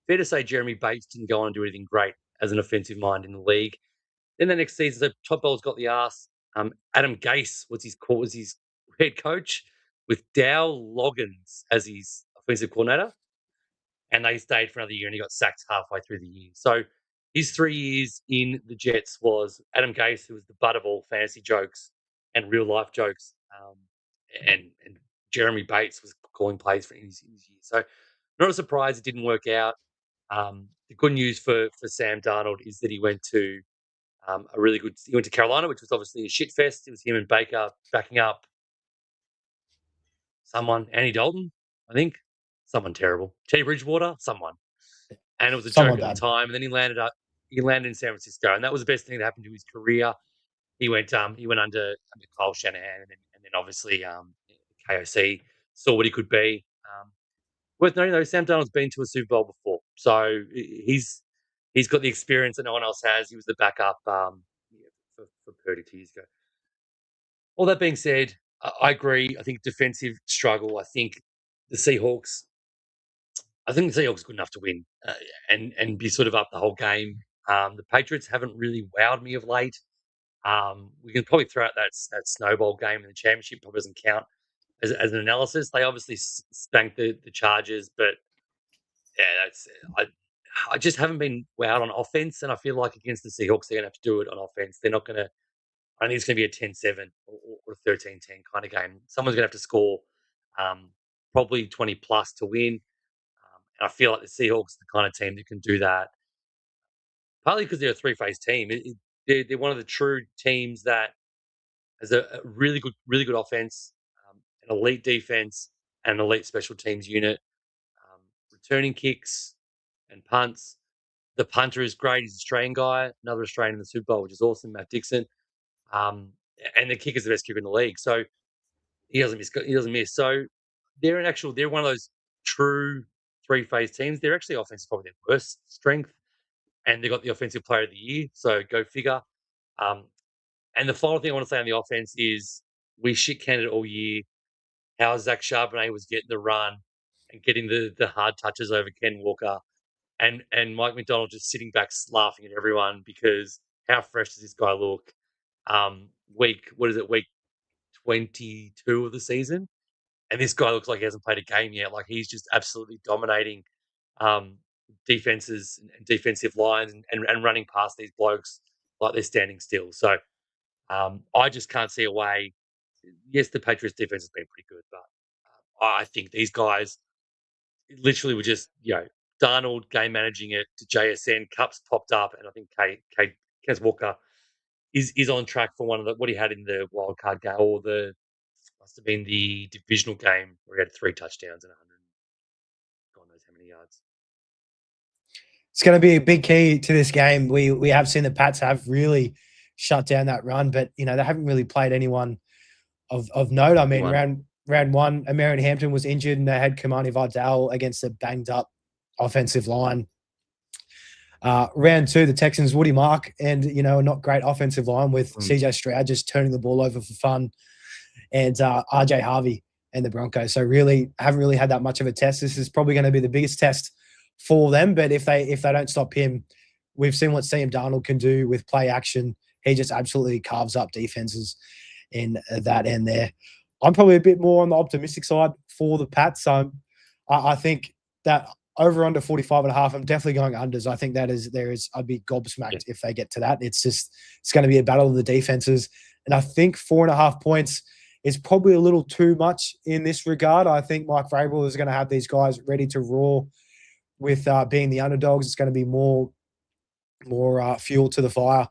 Fair to say Jeremy Bates didn't go on and do anything great as an offensive mind in the league. Then the next season, the Todd Bowles got the ass. Adam Gase was his head coach with Dow Loggins as his offensive coordinator. And they stayed for another year and he got sacked halfway through the year. So his 3 years in the Jets was Adam Gase, who was the butt of all fantasy jokes and real life jokes. And Jeremy Bates was calling plays for his year. So not a surprise it didn't work out. The good news for Sam Darnold is that he went to he went to Carolina, which was obviously a shit fest. It was him and Baker backing up someone, Andy Dalton, I think. Someone terrible. Teddy Bridgewater, someone. And it was a Someone joke at bad. the time. And then he landed in San Francisco. And that was the best thing that happened to his career. He went under Kyle Shanahan and then obviously KOC saw what he could be. Worth noting though, Sam Darnold's been to a Super Bowl before. So he's got the experience that no one else has. He was the backup for Purdy 2 years ago. All that being said, I agree. I think defensive struggle. I think the Seahawks are good enough to win and be sort of up the whole game. The Patriots haven't really wowed me of late. We can probably throw out that snowball game in the championship. Probably doesn't count as an analysis. They obviously spanked the Chargers, but yeah, I just haven't been wowed on offense, and I feel like against the Seahawks, they're going to have to do it on offense. They're not going to. I think it's going to be a 10-7 or a 13-10 kind of game. Someone's going to have to score probably 20 plus to win. And I feel like the Seahawks are the kind of team that can do that. Partly because they're a three-phase team. They're one of the true teams that has a really good offense, an elite defense, and an elite special teams unit. Returning kicks and punts. The punter is great. He's an Australian guy, another Australian in the Super Bowl, which is awesome, Matt Dixon. And the kicker's the best kicker in the league. So he doesn't miss. So they're one of those true three-phase teams. They're actually offense is probably their worst strength. And they got the offensive player of the year. So go figure. And the final thing I want to say on the offense is we shit canned it all year. How Zach Charbonnet was getting the run and getting the hard touches over Ken Walker. And Mike McDonald just sitting back laughing at everyone because how fresh does this guy look? Week 22 of the season, and this guy looks like he hasn't played a game yet. Like he's just absolutely dominating defenses and defensive lines and running past these blokes like they're standing still. So I just can't see a way. Yes, the Patriots defense has been pretty good, but I think these guys literally were just Darnold game managing it to JSN. Cups popped up, and I think Kez Walker is on track for what he had in the wild card game, or must have been the divisional game where he had 3 touchdowns and 100, God knows how many yards. It's going to be a big key to this game. We have seen the Pats have really shut down that run, but they haven't really played anyone of note. I mean, round one, Marion Hampton was injured, and they had Kamani Vidal against a banged up offensive line. Round 2, the Texans, Woody Mark, and a not great offensive line with CJ Stroud just turning the ball over for fun, and RJ Harvey and the Broncos. So really haven't really had that much of a test. This is probably going to be the biggest test for them. But if they don't stop him, we've seen what Sam Darnold can do with play action. He just absolutely carves up defenses in that end there. I'm probably a bit more on the optimistic side for the Pats. So I think that over under 45.5, I'm definitely going unders. I think I'd be gobsmacked if they get to that. It's going to be a battle of the defenses. And I think 4.5 points is probably a little too much in this regard. I think Mike Vrabel is going to have these guys ready to roar with being the underdogs. It's going to be more fuel to the fire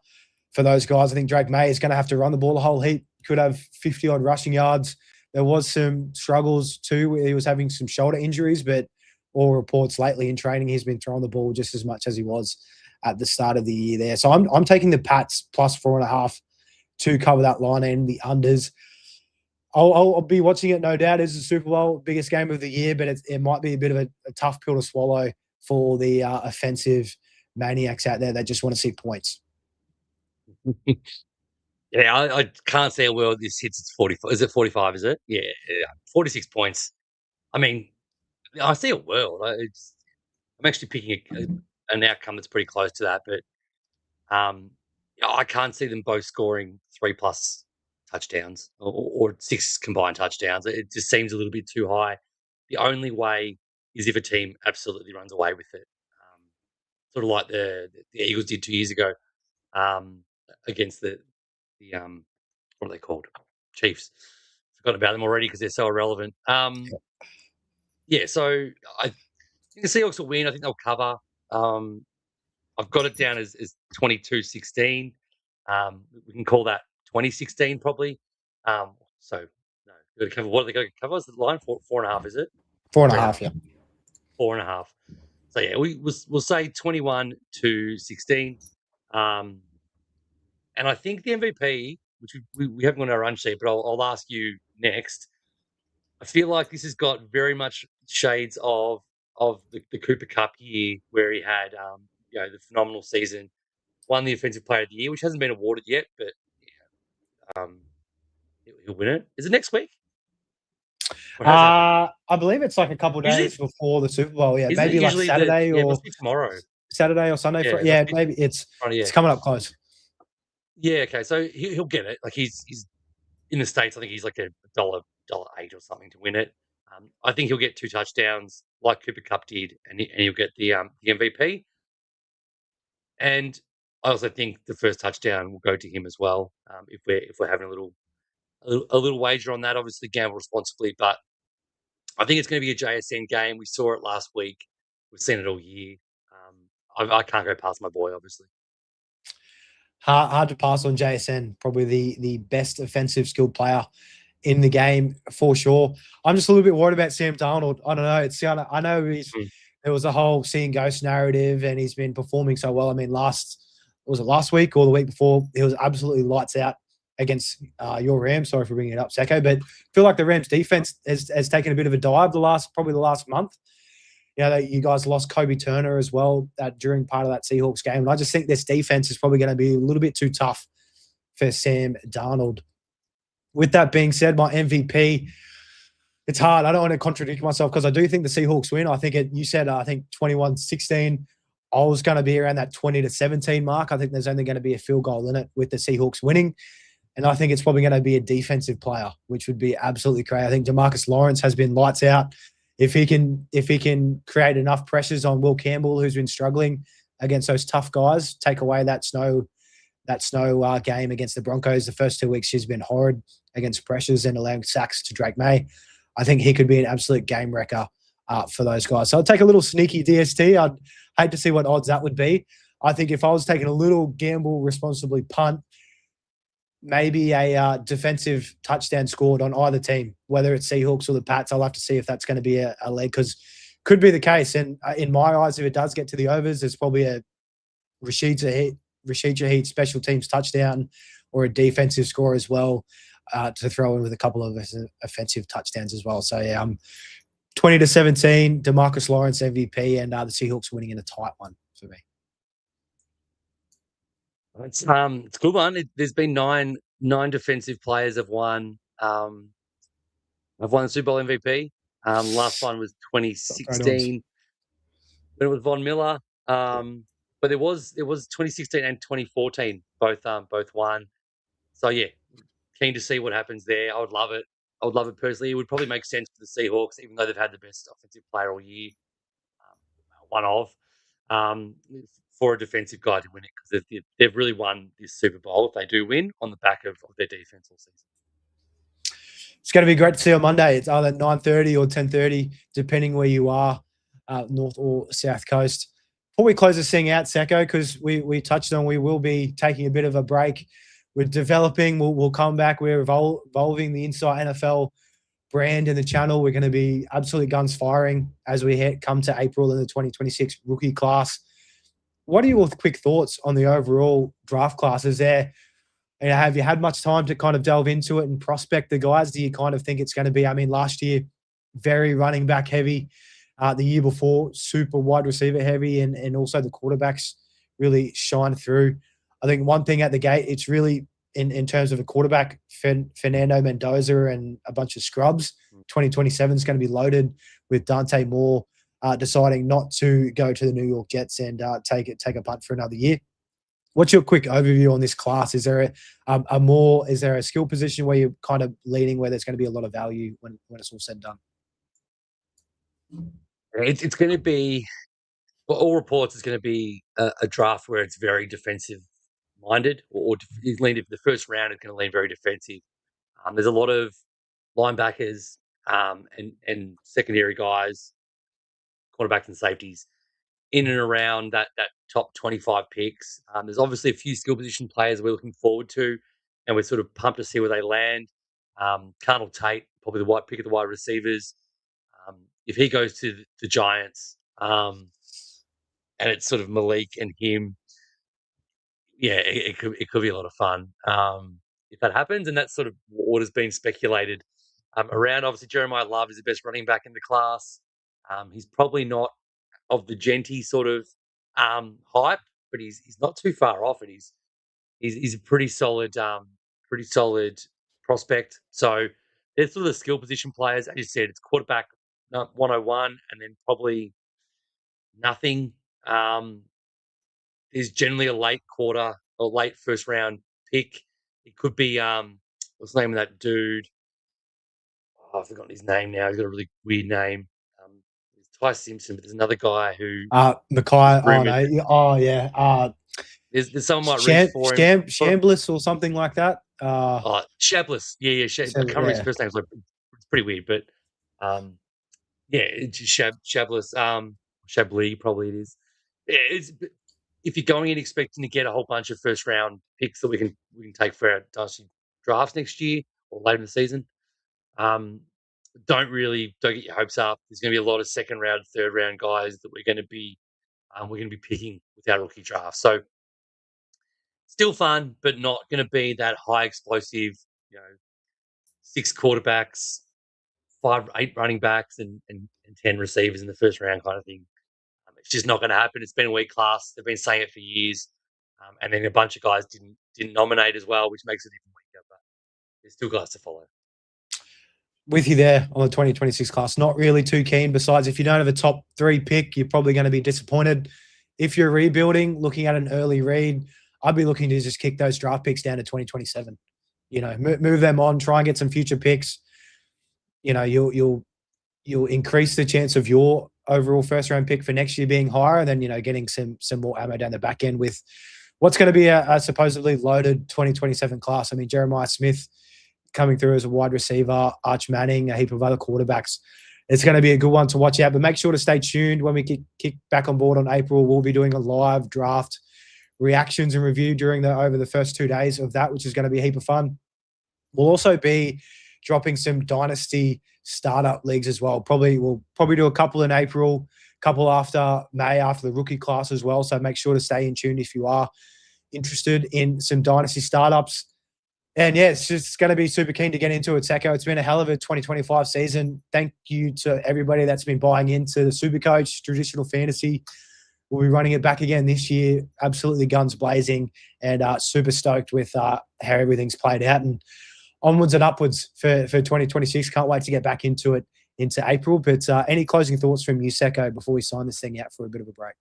for those guys. I think Drake May is going to have to run the ball a whole heap. Could have 50-odd rushing yards. There was some struggles too. He was having some shoulder injuries, but all reports lately in training, he's been throwing the ball just as much as he was at the start of the year there. So I'm taking the Pats plus 4.5 to cover that line and the unders. I'll be watching it, no doubt. It's the Super Bowl, biggest game of the year, but it might be a bit of a tough pill to swallow for the offensive maniacs out there that just want to see points. Yeah, I can't see a world this hits its 45. Is it 45, is it? Yeah, 46 points. I mean, I see a world. I'm actually picking an outcome that's pretty close to that, but I can't see them both scoring 3+ touchdowns or 6 combined touchdowns. It just seems a little bit too high. The only way is if a team absolutely runs away with it, sort of like the Eagles did 2 years ago um, against the what are they called? Chiefs. Forgot about them already because they're so irrelevant. Yeah, so I think the Seahawks will win. I think they'll cover. Um, I've got it down as 22-16. We can call that 2016 probably. So no, got to cover. What are they going to cover? Is the line 4.5? Is it 4.5? Yeah. 4.5? So yeah, we'll say 21-16. Um, and I think the MVP, which we haven't got on our run sheet, but I'll ask you next. I feel like this has got very much shades of the Cooper Cup year where he had the phenomenal season, won the Offensive Player of the Year, which hasn't been awarded yet, but um, he'll win it. Is it next week? Or has happened? I believe it's like a couple of Usually, days before the Super Bowl. Yeah, isn't it maybe like usually Saturday it or must be tomorrow. Sunday. Yeah, Yeah, maybe it's yeah. it's coming up close. Yeah, okay. So he'll get it. Like he's in the States. I think he's like a $1.08 or something to win it. I think he'll get 2 touchdowns like Cooper Cup did, and he'll get the MVP. And I also think the first touchdown will go to him as well. If we're having a little wager on that, obviously gamble responsibly. But I think it's going to be a JSN game. We saw it last week. We've seen it all year. I can't go past my boy, obviously. Hard to pass on JSN. Probably the best offensive skilled player in the game for sure. I'm just a little bit worried about Sam Darnold. I don't know. I know there was a whole seeing ghost narrative, and he's been performing so well. I mean, last week or the week before, he was absolutely lights out against your Rams. Sorry for bringing it up, Secko, but I feel like the Rams defense has taken a bit of a dive probably the last month. You know, you guys lost Kobe Turner as well during part of that Seahawks game. And I just think this defense is probably going to be a little bit too tough for Sam Darnold. With that being said, my MVP, it's hard. I don't want to contradict myself because I do think the Seahawks win. I think you said, I think 21-16. I was going to be around that 20-17 mark. I think there's only going to be a field goal in it with the Seahawks winning. And I think it's probably going to be a defensive player, which would be absolutely great. I think DeMarcus Lawrence has been lights out. If he can create enough pressures on Will Campbell, who's been struggling against those tough guys, take away that snow game against the Broncos. The first 2 weeks she's been horrid against pressures and allowing sacks to Drake May. I think he could be an absolute game wrecker for those guys. So I'll take a little sneaky DST. I'd hate to see what odds that would be. I think if I was taking a little gamble responsibly punt, maybe a defensive touchdown scored on either team, whether it's Seahawks or the Pats. I'll have to see if that's going to be a leg, because could be the case. And in my eyes, if it does get to the overs, there's probably a Rashid Shaheed special teams touchdown or a defensive score as well to throw in with a couple of offensive touchdowns as well. So, yeah, 20-17, DeMarcus Lawrence MVP, and the Seahawks winning in a tight one for me. It's a good one. There's been nine defensive players have won the Super Bowl MVP. Last one was 2016 when it was Von Miller. But there was 2016 and 2014 both won. So yeah, keen to see what happens there. I would love it. I would love it personally. It would probably make sense for the Seahawks, even though they've had the best offensive player all year. For a defensive guy to win it, because they've really won this Super Bowl if they do win on the back of their defense all season. It's going to be great to see on Monday. It's either 9:30 or 10:30, depending where you are, North or South Coast. Before we close this thing out, Secko, because we touched on we will be taking a bit of a break. We're developing. We'll come back. We're evolving the Insight NFL brand in the channel. We're going to be absolutely guns firing as we come to April in the 2026 rookie class. What are your quick thoughts on the overall draft class? Have you had much time to kind of delve into it and prospect the guys? Do you kind of think it's going to be, I mean, last year, very running back heavy. The year before, super wide receiver heavy, and also the quarterbacks really shine through. I think one thing at the gate, it's really in terms of a quarterback, Fernando Mendoza and a bunch of scrubs. 2027 is going to be loaded with Dante Moore deciding not to go to the New York Jets and take a punt for another year. What's your quick overview on this class? Is there is there a skill position where you're kind of leaning where there's going to be a lot of value when it's all said and done? It's going to be, for all reports, it's going to be a draft where it's very defensive minded, or the first round is going to lean very defensive. There's a lot of linebackers and secondary guys, quarterbacks and safeties in and around that top 25 picks. There's obviously a few skill position players we're looking forward to, and we're sort of pumped to see where they land. Cardinal Tate, probably the white pick of the wide receivers. If he goes to the Giants, and it's sort of Malik and him, yeah, it could be a lot of fun if that happens, and that's sort of what has been speculated around. Obviously, Jeremiah Love is the best running back in the class. He's probably not of the Genty sort of hype, but he's not too far off it. He's a pretty solid prospect. So there's sort of the skill position players. As you said, it's quarterback 101, and then probably nothing. There's generally a late quarter or late first round pick. It could be what's the name of that dude? Oh, I've forgotten his name now. He's got a really weird name. It's Ty Simpson, but there's another guy who Mackay. Oh no. Oh yeah. There's someone might reach for him. Shambliss or something like that. Shabliss. Yeah. I can't remember his first name. It's pretty weird, but yeah, it's Shabliss. Chablis probably it is. Yeah, if you're going in expecting to get a whole bunch of first round picks that we can take for our Dynasty drafts next year or later in the season, don't get your hopes up. There's going to be a lot of second round, third round guys that we're going to be picking with our rookie draft. So still fun, but not going to be that high explosive. 6 quarterbacks, 8 running backs, and 10 receivers in the first round kind of thing. It's just not going to happen. It's been a weak class. They've been saying it for years, and then a bunch of guys didn't nominate as well, which makes it even weaker. But there's still guys to follow. With you there on the 2026 class. Not really too keen. Besides, if you don't have a top 3 pick, you're probably going to be disappointed. If you're rebuilding, looking at an early read, I'd be looking to just kick those draft picks down to 2027. Move them on. Try and get some future picks. You'll increase the chance of your overall first round pick for next year being higher, and then getting some more ammo down the back end with what's going to be a supposedly loaded 2027 class. I mean, Jeremiah Smith coming through as a wide receiver, Arch Manning, a heap of other quarterbacks. It's going to be a good one to watch out, but make sure to stay tuned when we kick back on board on April. We'll be doing a live draft reactions and review over the first 2 days of that, which is going to be a heap of fun. We'll also be dropping some Dynasty startup leagues as well. We'll probably do a couple in April, couple after May, after the rookie class as well. So make sure to stay in tune if you are interested in some Dynasty startups. And yeah, it's just going to be super keen to get into it, Secko. It's been a hell of a 2025 season. Thank you to everybody that's been buying into the Supercoach, traditional fantasy. We'll be running it back again this year. Absolutely guns blazing, and super stoked with how everything's played out. And onwards and upwards for 2026. Can't wait to get back into it into April. But any closing thoughts from you, Secko, before we sign this thing out for a bit of a break?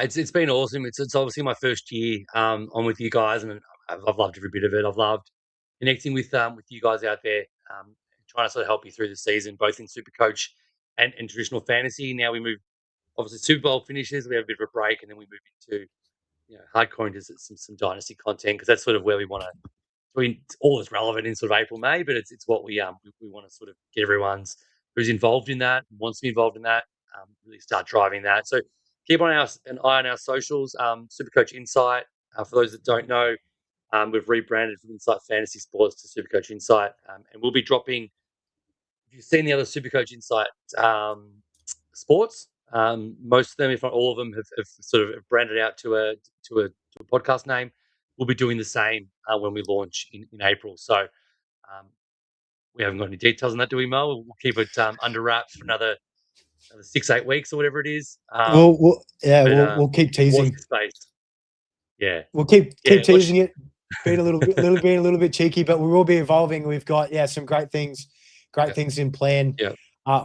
It's been awesome. It's obviously my first year on with you guys, and I've loved every bit of it. I've loved connecting with you guys out there, trying to sort of help you through the season, both in Supercoach and traditional fantasy. Now we move, obviously Super Bowl finishes, we have a bit of a break, and then we move into hardcore into some Dynasty content, because that's sort of where we want to. It's all is relevant in sort of April, May, but it's what we want to sort of get who's involved in that, wants to be involved in that, really start driving that. So keep an eye on our socials. Supercoach Insight. For those that don't know, we've rebranded from Insight Fantasy Sports to Supercoach Insight, and we'll be dropping. If you've seen the other Supercoach Insight sports, most of them, if not all of them, have sort of branded out to a podcast name. We'll be doing the same when we launch in April. So we haven't got any details on that, do we, Mo? We'll keep it under wraps for another 6-8 weeks or whatever it is. We'll keep teasing. Yeah, we'll keep teasing it. being a little bit cheeky, but we will be evolving. We've got some great things in plan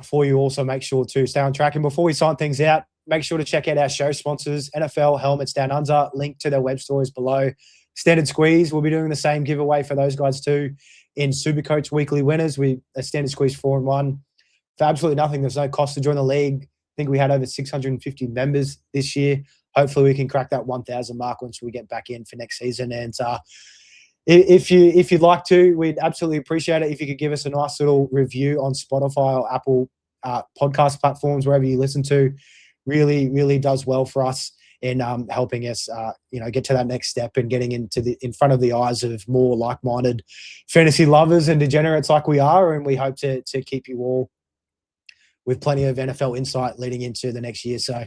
for you. Also, make sure to stay on track. And before we sign things out, make sure to check out our show sponsors, NFL Helmets Down Under. Link to their web stores below. Standard Squeeze, we'll be doing the same giveaway for those guys too in Supercoach weekly winners. A Standard Squeeze 4-in-1 for absolutely nothing. There's no cost to join the league. I think we had over 650 members this year. Hopefully we can crack that 1,000 mark once we get back in for next season. And if you'd like to, we'd absolutely appreciate it if you could give us a nice little review on Spotify or Apple podcast platforms, wherever you listen to. Really, really does well for us in helping us, get to that next step and getting in front of the eyes of more like-minded fantasy lovers and degenerates like we are. And we hope to keep you all with plenty of NFL insight leading into the next year. So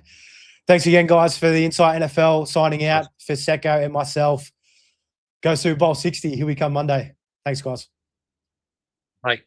thanks again, guys, for the Insight NFL. Signing out for Secko and myself. Go Super Bowl 60. Here we come Monday. Thanks, guys. Bye.